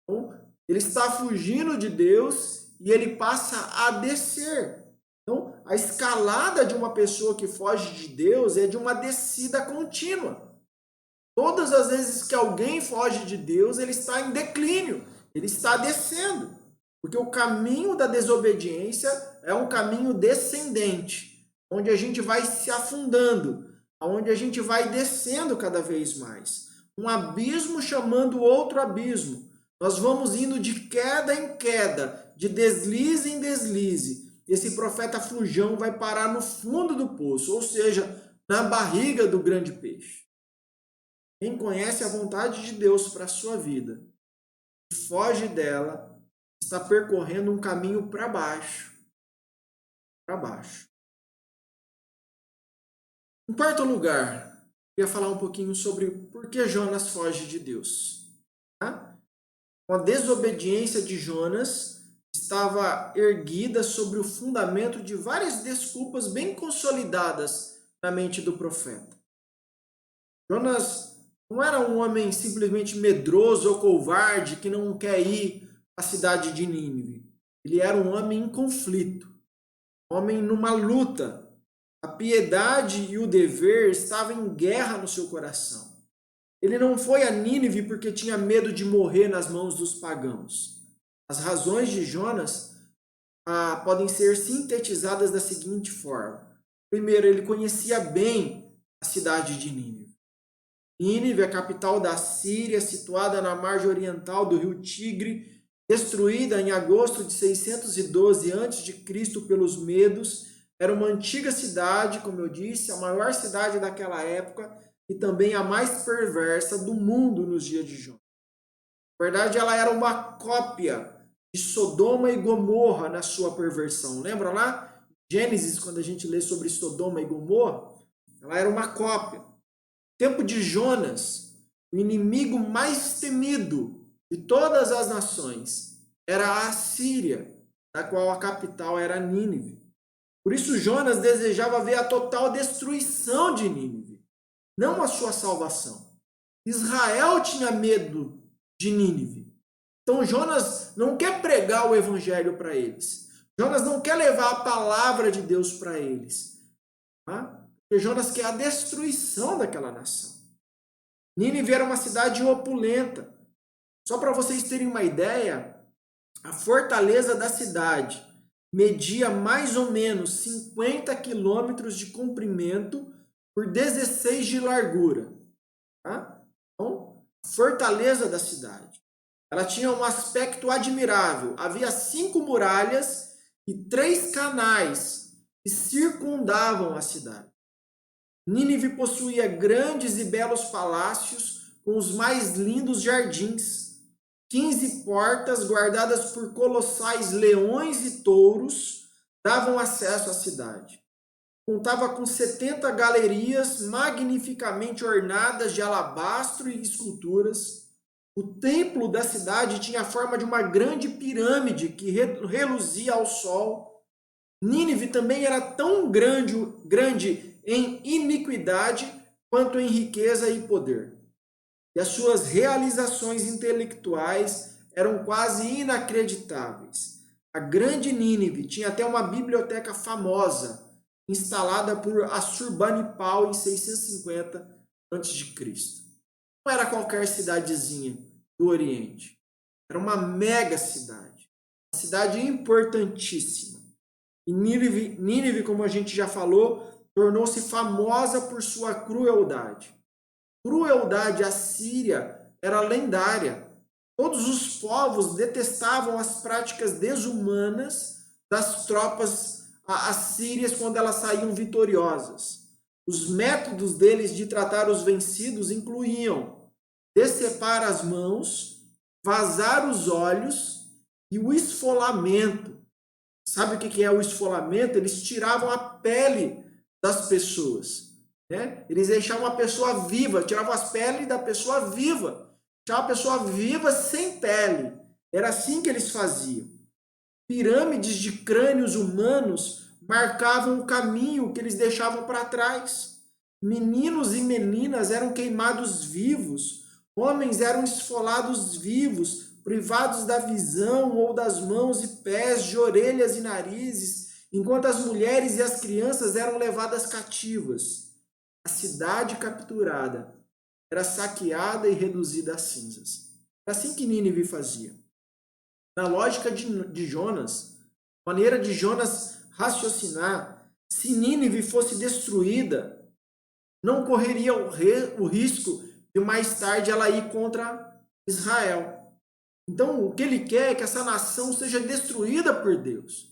Então, ele está fugindo de Deus e ele passa a descer. Então, a escalada de uma pessoa que foge de Deus é de uma descida contínua. Todas as vezes que alguém foge de Deus, ele está em declínio, ele está descendo. Porque o caminho da desobediência é um caminho descendente, onde a gente vai se afundando, onde a gente vai descendo cada vez mais. Um abismo chamando outro abismo. Nós vamos indo de queda em queda, de deslize em deslize. Esse profeta fujão vai parar no fundo do poço, ou seja, na barriga do grande peixe. Quem conhece a vontade de Deus para a sua vida e foge dela, está percorrendo um caminho para baixo. Para baixo. Em quarto lugar, eu ia falar um pouquinho sobre por que Jonas foge de Deus. Tá? A desobediência de Jonas estava erguida sobre o fundamento de várias desculpas bem consolidadas na mente do profeta. Jonas não era um homem simplesmente medroso ou covarde que não quer ir à cidade de Nínive. Ele era um homem em conflito, um homem numa luta. A piedade e o dever estavam em guerra no seu coração. Ele não foi a Nínive porque tinha medo de morrer nas mãos dos pagãos. As razões de Jonas podem ser sintetizadas da seguinte forma. Primeiro, ele conhecia bem a cidade de Nínive. Nínive, a capital da Síria, situada na margem oriental do rio Tigre, destruída em agosto de 612 a.C. pelos medos, era uma antiga cidade, como eu disse, a maior cidade daquela época e também a mais perversa do mundo nos dias de Jonas. Na verdade, ela era uma cópia de Sodoma e Gomorra na sua perversão. Lembra lá? Gênesis, quando a gente lê sobre Sodoma e Gomorra, ela era uma cópia. Tempo de Jonas, o inimigo mais temido de todas as nações era a Assíria, da qual a capital era Nínive. Por isso Jonas desejava ver a total destruição de Nínive, não a sua salvação. Israel tinha medo de Nínive. Então Jonas não quer pregar o evangelho para eles. Jonas não quer levar a palavra de Deus para eles. Tá? Porque Jonas quer a destruição daquela nação. Nínive era uma cidade opulenta. Só para vocês terem uma ideia, a fortaleza da cidade media mais ou menos 50 quilômetros de comprimento por 16 de largura. Tá? Então, a fortaleza da cidade. Ela tinha um aspecto admirável. Havia 5 muralhas e 3 canais que circundavam a cidade. Nínive possuía grandes e belos palácios com os mais lindos jardins, 15 portas guardadas por colossais leões e touros davam acesso à cidade. Contava com 70 galerias magnificamente ornadas de alabastro e esculturas. O templo da cidade tinha a forma de uma grande pirâmide que reluzia ao sol. Nínive também era tão grande em iniquidade quanto em riqueza e poder. E as suas realizações intelectuais eram quase inacreditáveis. A grande Nínive tinha até uma biblioteca famosa, instalada por Assurbanipal em 650 a.C. Não era qualquer cidadezinha do Oriente. Era uma mega cidade. Uma cidade importantíssima. E Nínive, como a gente já falou, tornou-se famosa por sua crueldade. Crueldade assíria era lendária. Todos os povos detestavam as práticas desumanas das tropas assírias quando elas saíam vitoriosas. Os métodos deles de tratar os vencidos incluíam decepar as mãos, vazar os olhos e o esfolamento. Sabe o que é o esfolamento? Eles tiravam a pele das pessoas. né? Eles deixavam a pessoa viva, tiravam as peles da pessoa viva, tiravam a pessoa viva sem pele. Era assim que eles faziam. Pirâmides de crânios humanos marcavam o caminho que eles deixavam para trás. Meninos e meninas eram queimados vivos, homens eram esfolados vivos, privados da visão ou das mãos e pés, de orelhas e narizes, enquanto as mulheres e as crianças eram levadas cativas. A cidade capturada era saqueada e reduzida a cinzas. Era assim que Nínive fazia. Na lógica de Jonas, maneira de Jonas raciocinar, se Nínive fosse destruída, não correria o risco de mais tarde ela ir contra Israel. Então, o que ele quer é que essa nação seja destruída por Deus.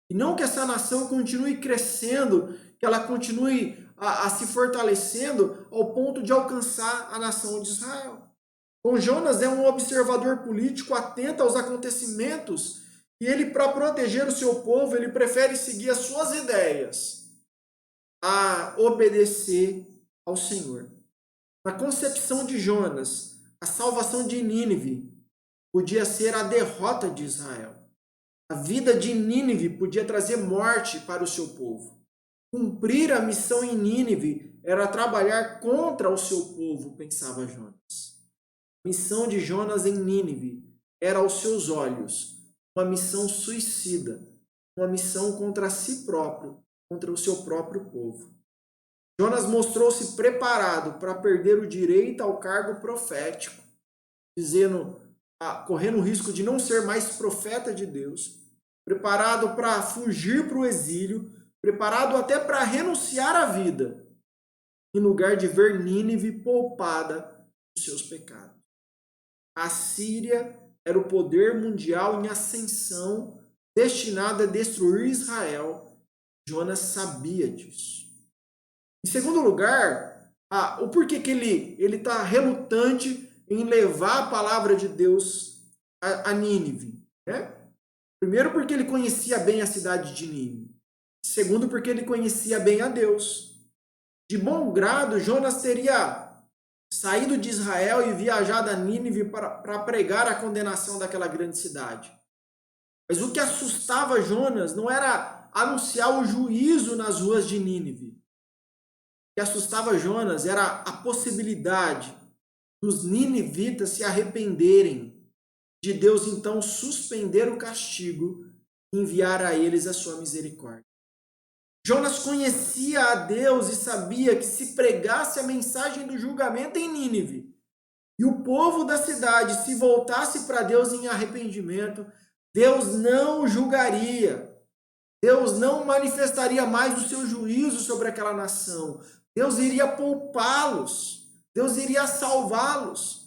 E não que essa nação continue crescendo, que ela continue a se fortalecendo ao ponto de alcançar a nação de Israel. Então, Jonas é um observador político atento aos acontecimentos e ele, para proteger o seu povo, ele prefere seguir as suas ideias a obedecer ao Senhor. Na concepção de Jonas, a salvação de Nínive podia ser a derrota de Israel. A vida de Nínive podia trazer morte para o seu povo. Cumprir a missão em Nínive era trabalhar contra o seu povo, pensava Jonas. A missão de Jonas em Nínive era, aos seus olhos, uma missão suicida, uma missão contra si próprio, contra o seu próprio povo. Jonas mostrou-se preparado para perder o direito ao cargo profético, correndo o risco de não ser mais profeta de Deus, preparado para fugir para o exílio, preparado até para renunciar à vida, em lugar de ver Nínive poupada dos seus pecados. A Síria era o poder mundial em ascensão, destinado a destruir Israel. Jonas sabia disso. Em segundo lugar, o porquê que ele está relutante em levar a palavra de Deus a Nínive, né? Primeiro, porque ele conhecia bem a cidade de Nínive. Segundo, porque ele conhecia bem a Deus. De bom grado, Jonas teria saído de Israel e viajado a Nínive para pregar a condenação daquela grande cidade. Mas o que assustava Jonas não era anunciar o juízo nas ruas de Nínive. O que assustava Jonas era a possibilidade dos ninivitas se arrependerem, de Deus então suspender o castigo e enviar a eles a sua misericórdia. Jonas conhecia a Deus e sabia que se pregasse a mensagem do julgamento em Nínive e o povo da cidade se voltasse para Deus em arrependimento, Deus não julgaria, Deus não manifestaria mais o seu juízo sobre aquela nação, Deus iria poupá-los, Deus iria salvá-los.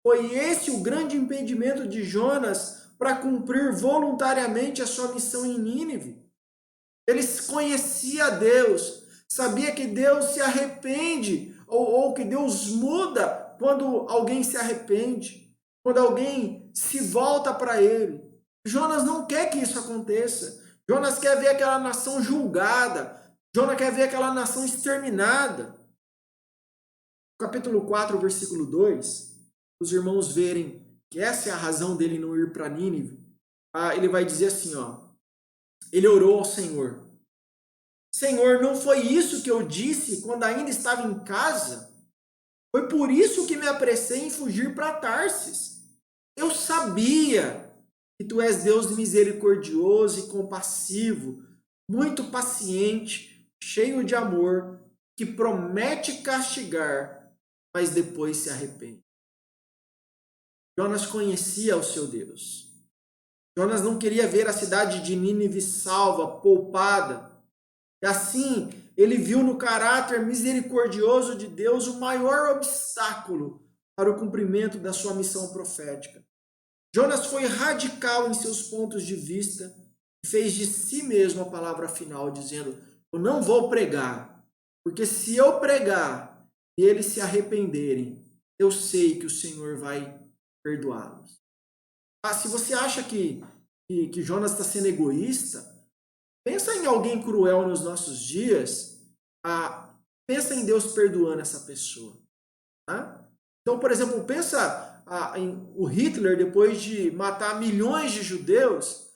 Foi esse o grande impedimento de Jonas para cumprir voluntariamente a sua missão em Nínive. Ele conhecia Deus, sabia que Deus se arrepende, ou que Deus muda quando alguém se arrepende, quando alguém se volta para Ele. Jonas não quer que isso aconteça. Jonas quer ver aquela nação julgada. Jonas quer ver aquela nação exterminada. Capítulo 4, versículo 2, os irmãos verem que essa é a razão dele não ir para Nínive. Ele vai dizer assim, ele orou ao Senhor. Senhor, não foi isso que eu disse quando ainda estava em casa? Foi por isso que me apressei em fugir para Tarsis. Eu sabia que tu és Deus misericordioso e compassivo, muito paciente, cheio de amor, que promete castigar, mas depois se arrepende. Jonas conhecia o seu Deus. Jonas não queria ver a cidade de Nínive salva, poupada. E assim, ele viu no caráter misericordioso de Deus o maior obstáculo para o cumprimento da sua missão profética. Jonas foi radical em seus pontos de vista e fez de si mesmo a palavra final, dizendo: eu não vou pregar, porque se eu pregar e eles se arrependerem, eu sei que o Senhor vai perdoá-los. Se você acha que Jonas está sendo egoísta, pensa em alguém cruel nos nossos dias, Pensa em Deus perdoando essa pessoa. Tá? Então, por exemplo, pensa em o Hitler, depois de matar milhões de judeus,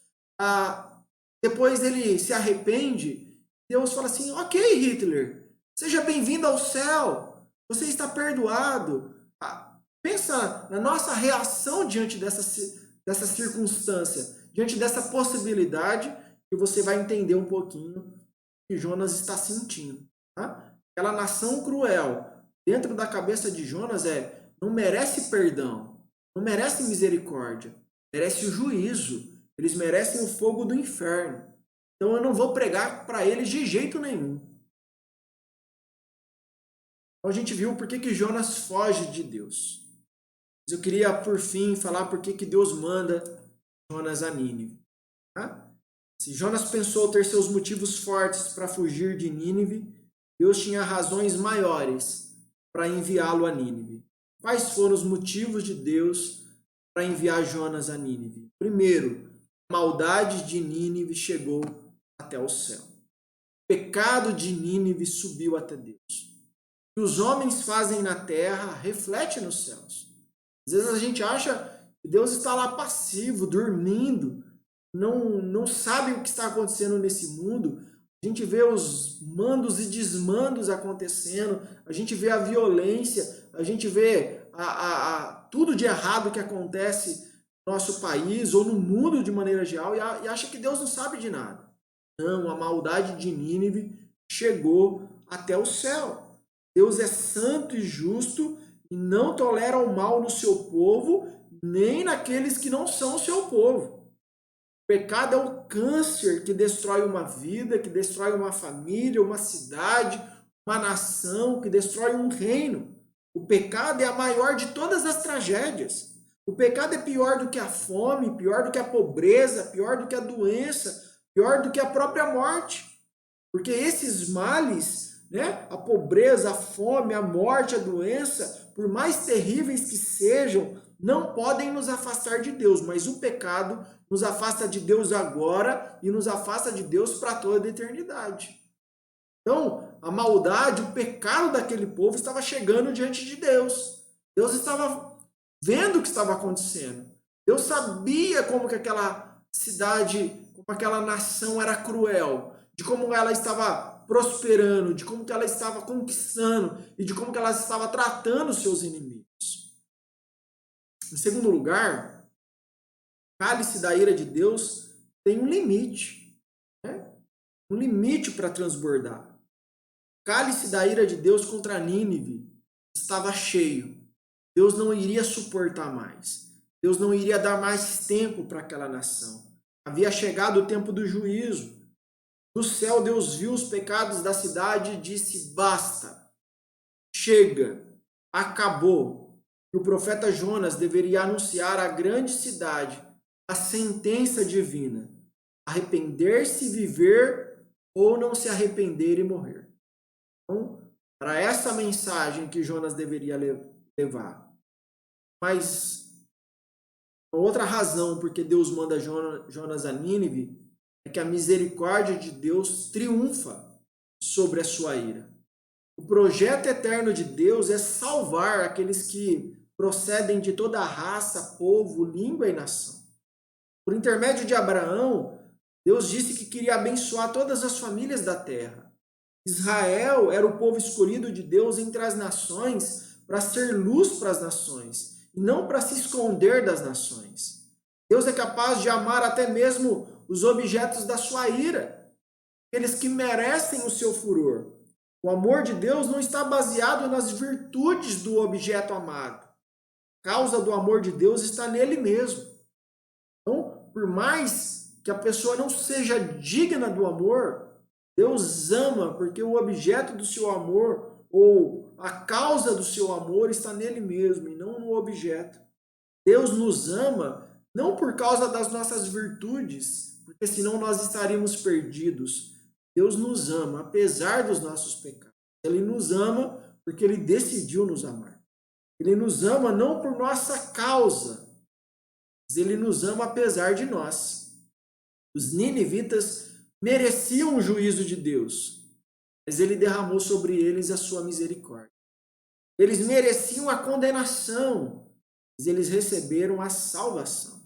depois ele se arrepende, Deus fala assim, ok, Hitler, seja bem-vindo ao céu, você está perdoado. Pensa na nossa reação diante dessa circunstância, diante dessa possibilidade, que você vai entender um pouquinho o que Jonas está sentindo. Tá? Aquela nação cruel, dentro da cabeça de Jonas não merece perdão, não merece misericórdia, merece o juízo, eles merecem o fogo do inferno. Então eu não vou pregar para eles de jeito nenhum. Então a gente viu por que Jonas foge de Deus. Mas eu queria, por fim, falar por que Deus manda Jonas a Nínive. Tá? Se Jonas pensou ter seus motivos fortes para fugir de Nínive, Deus tinha razões maiores para enviá-lo a Nínive. Quais foram os motivos de Deus para enviar Jonas a Nínive? Primeiro, a maldade de Nínive chegou até o céu. O pecado de Nínive subiu até Deus. O que os homens fazem na terra reflete nos céus. Às vezes a gente acha que Deus está lá passivo, dormindo, não sabe o que está acontecendo nesse mundo. A gente vê os mandos e desmandos acontecendo, a gente vê a violência, a gente vê tudo de errado que acontece no nosso país ou no mundo de maneira geral e acha que Deus não sabe de nada. Não, a maldade de Nínive chegou até o céu. Deus é santo e justo e não tolera o mal no seu povo, nem naqueles que não são o seu povo. O pecado é o câncer que destrói uma vida, que destrói uma família, uma cidade, uma nação, que destrói um reino. O pecado é a maior de todas as tragédias. O pecado é pior do que a fome, pior do que a pobreza, pior do que a doença, pior do que a própria morte. Porque esses males, né, a pobreza, a fome, a morte, a doença, por mais terríveis que sejam, não podem nos afastar de Deus, mas o pecado nos afasta de Deus agora e nos afasta de Deus para toda a eternidade. Então, a maldade, o pecado daquele povo estava chegando diante de Deus. Deus estava vendo o que estava acontecendo. Deus sabia como que aquela cidade, como aquela nação era cruel, de como ela estava prosperando, de como que ela estava conquistando e de como que ela estava tratando os seus inimigos. Em segundo lugar, o cálice da ira de Deus tem um limite, né? Um limite para transbordar. O cálice da ira de Deus contra Nínive estava cheio. Deus não iria suportar mais. Deus não iria dar mais tempo para aquela nação. Havia chegado o tempo do juízo. Do céu, Deus viu os pecados da cidade e disse: basta, chega, acabou. E o profeta Jonas deveria anunciar à grande cidade a sentença divina: arrepender-se e viver, ou não se arrepender e morrer. Então, para essa mensagem que Jonas deveria levar. Mas outra razão porque Deus manda Jonas a Nínive é que a misericórdia de Deus triunfa sobre a sua ira. O projeto eterno de Deus é salvar aqueles que procedem de toda raça, povo, língua e nação. Por intermédio de Abraão, Deus disse que queria abençoar todas as famílias da terra. Israel era o povo escolhido de Deus entre as nações para ser luz para as nações, e não para se esconder das nações. Deus é capaz de amar até mesmo os objetos da sua ira, aqueles que merecem o seu furor. O amor de Deus não está baseado nas virtudes do objeto amado. A causa do amor de Deus está nele mesmo. Então, por mais que a pessoa não seja digna do amor, Deus ama porque o objeto do seu amor ou a causa do seu amor está nele mesmo e não no objeto. Deus nos ama não por causa das nossas virtudes, porque senão nós estaríamos perdidos. Deus nos ama apesar dos nossos pecados. Ele nos ama porque ele decidiu nos amar. Ele nos ama não por nossa causa, mas ele nos ama apesar de nós. Os ninivitas mereciam o juízo de Deus. mas ele derramou sobre eles a sua misericórdia. Eles mereciam a condenação, mas eles receberam a salvação.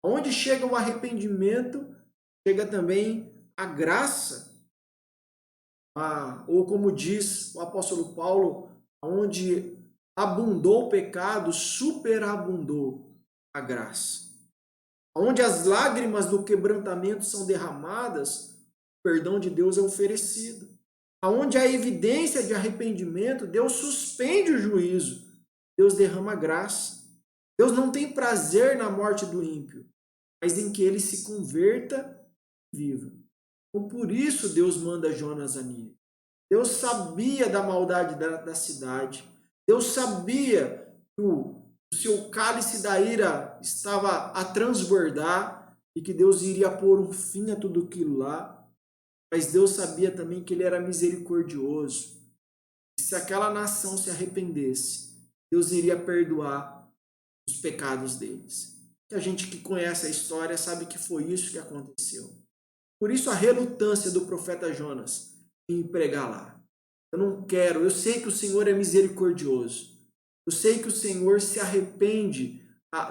Onde chega o arrependimento, chega também a graça. Ou como diz o apóstolo Paulo, onde abundou o pecado, superabundou a graça. Onde as lágrimas do quebrantamento são derramadas, o perdão de Deus é oferecido. Onde há evidência de arrependimento, Deus suspende o juízo, Deus derrama graça. Deus não tem prazer na morte do ímpio, mas em que ele se converta e viva. Então, por isso Deus manda Jonas a Nínive. Deus sabia da maldade da cidade. Deus sabia que o seu cálice da ira estava a transbordar e que Deus iria pôr um fim a tudo aquilo lá. Mas Deus sabia também que ele era misericordioso. E se aquela nação se arrependesse, Deus iria perdoar os pecados deles. E a gente que conhece a história sabe que foi isso que aconteceu. Por isso a relutância do profeta Jonas em pregar lá. Eu sei que o Senhor é misericordioso. Eu sei que o Senhor se arrepende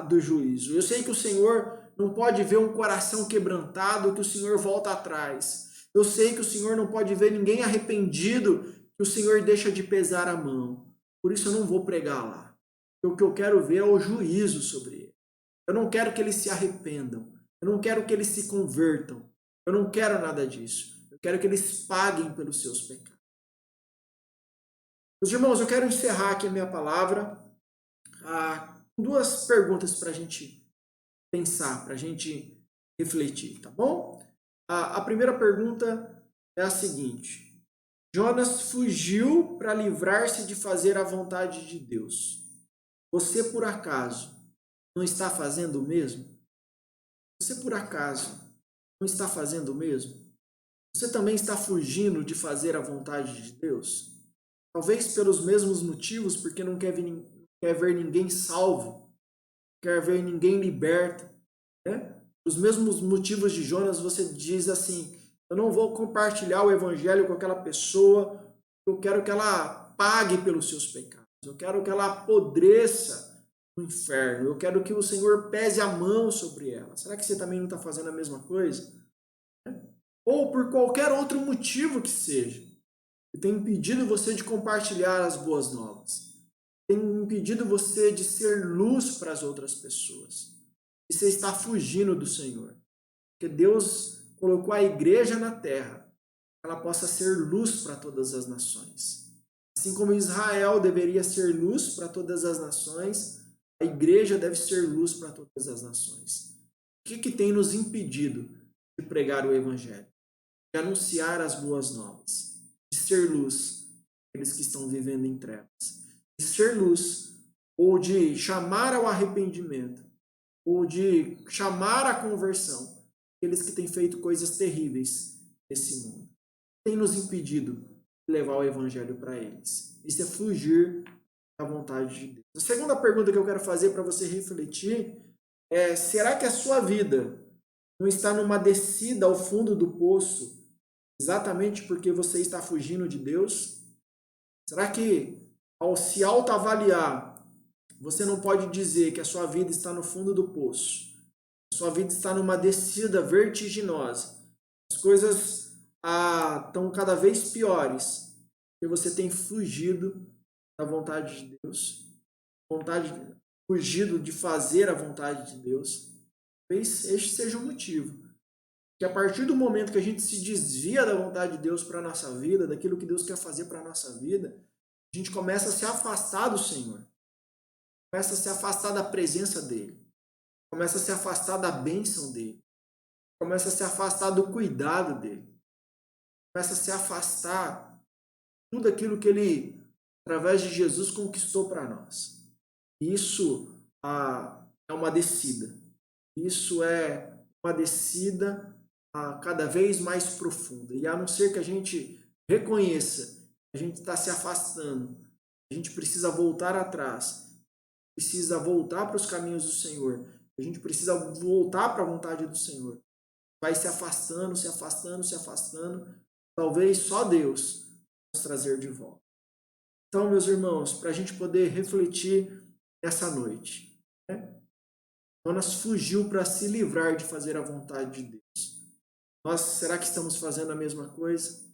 do juízo. Eu sei que o Senhor não pode ver um coração quebrantado, que o Senhor volta atrás. Eu sei que o Senhor não pode ver ninguém arrependido, que o Senhor deixa de pesar a mão. Por isso eu não vou pregar lá. O que eu quero ver é o juízo sobre ele. Eu não quero que eles se arrependam. Eu não quero que eles se convertam. Eu não quero nada disso. Eu quero que eles paguem pelos seus pecados. Meus irmãos, eu quero encerrar aqui a minha palavra com duas perguntas para a gente pensar, para a gente refletir, tá bom? A primeira pergunta é a seguinte: Jonas fugiu para livrar-se de fazer a vontade de Deus. Você, por acaso, não está fazendo o mesmo? Você, por acaso, não está fazendo o mesmo? Você também está fugindo de fazer a vontade de Deus? Talvez pelos mesmos motivos, porque não quer ver ninguém salvo, quer ver ninguém liberto, né? Os mesmos motivos de Jonas, você diz assim: eu não vou compartilhar o evangelho com aquela pessoa, eu quero que ela pague pelos seus pecados, eu quero que ela apodreça no inferno, eu quero que o Senhor pese a mão sobre ela. Será que você também não está fazendo a mesma coisa? Ou por qualquer outro motivo que seja, que tem impedido você de compartilhar as boas novas, tem impedido você de ser luz para as outras pessoas. E você está fugindo do Senhor. Porque Deus colocou a igreja na terra, para que ela possa ser luz para todas as nações. Assim como Israel deveria ser luz para todas as nações, a igreja deve ser luz para todas as nações. O que tem nos impedido de pregar o evangelho? De anunciar as boas novas, de ser luz para aqueles que estão vivendo em trevas, de ser luz, ou de chamar ao arrependimento, ou de chamar à conversão aqueles que têm feito coisas terríveis nesse mundo. Tem nos impedido de levar o evangelho para eles. Isso é fugir da vontade de Deus. A segunda pergunta que eu quero fazer para você refletir é: será que a sua vida não está numa descida ao fundo do poço exatamente porque você está fugindo de Deus? Será que, ao se autoavaliar, você não pode dizer que a sua vida está no fundo do poço? A sua vida está numa descida vertiginosa. As coisas estão cada vez piores, porque você tem fugido da vontade de Deus, fugido de fazer a vontade de Deus. Talvez este seja o motivo. Que a partir do momento que a gente se desvia da vontade de Deus para a nossa vida, daquilo que Deus quer fazer para a nossa vida, a gente começa a se afastar do Senhor. Começa a se afastar da presença dEle. Começa a se afastar da bênção dEle. Começa a se afastar do cuidado dEle. Começa a se afastar de tudo aquilo que Ele, através de Jesus, conquistou para nós. Isso é uma descida. Isso é uma descida cada vez mais profunda. E a não ser que a gente reconheça que a gente está se afastando, a gente precisa voltar atrás, precisa voltar para os caminhos do Senhor, a gente precisa voltar para a vontade do Senhor. Vai se afastando, se afastando, se afastando. Talvez só Deus nos trazer de volta. Então, meus irmãos, para a gente poder refletir nessa noite, né? Jonas fugiu para se livrar de fazer a vontade de Deus. Nós, será que estamos fazendo a mesma coisa?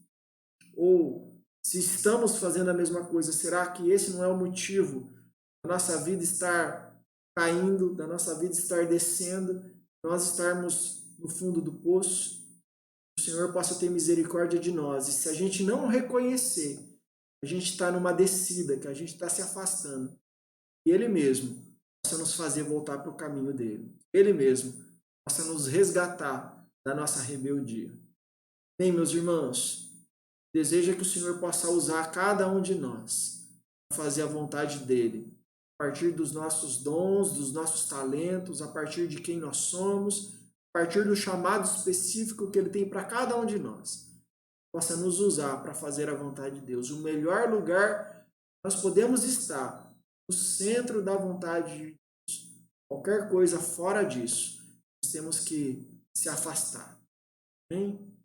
Ou, se estamos fazendo a mesma coisa, será que esse não é o motivo da nossa vida estar caindo, da nossa vida estar descendo, nós estarmos no fundo do poço? Que o Senhor possa ter misericórdia de nós. E se a gente não reconhecer que a gente está numa descida, que a gente está se afastando, e Ele mesmo possa nos fazer voltar para o caminho dele. Ele mesmo possa nos resgatar da nossa rebeldia. Bem, meus irmãos, deseja que o Senhor possa usar cada um de nós para fazer a vontade dele, a partir dos nossos dons, dos nossos talentos, a partir de quem nós somos, a partir do chamado específico que ele tem para cada um de nós. Possa nos usar para fazer a vontade de Deus. O melhor lugar que nós podemos estar, no centro da vontade de Deus. Qualquer coisa fora disso, nós temos que se afastar. Amém?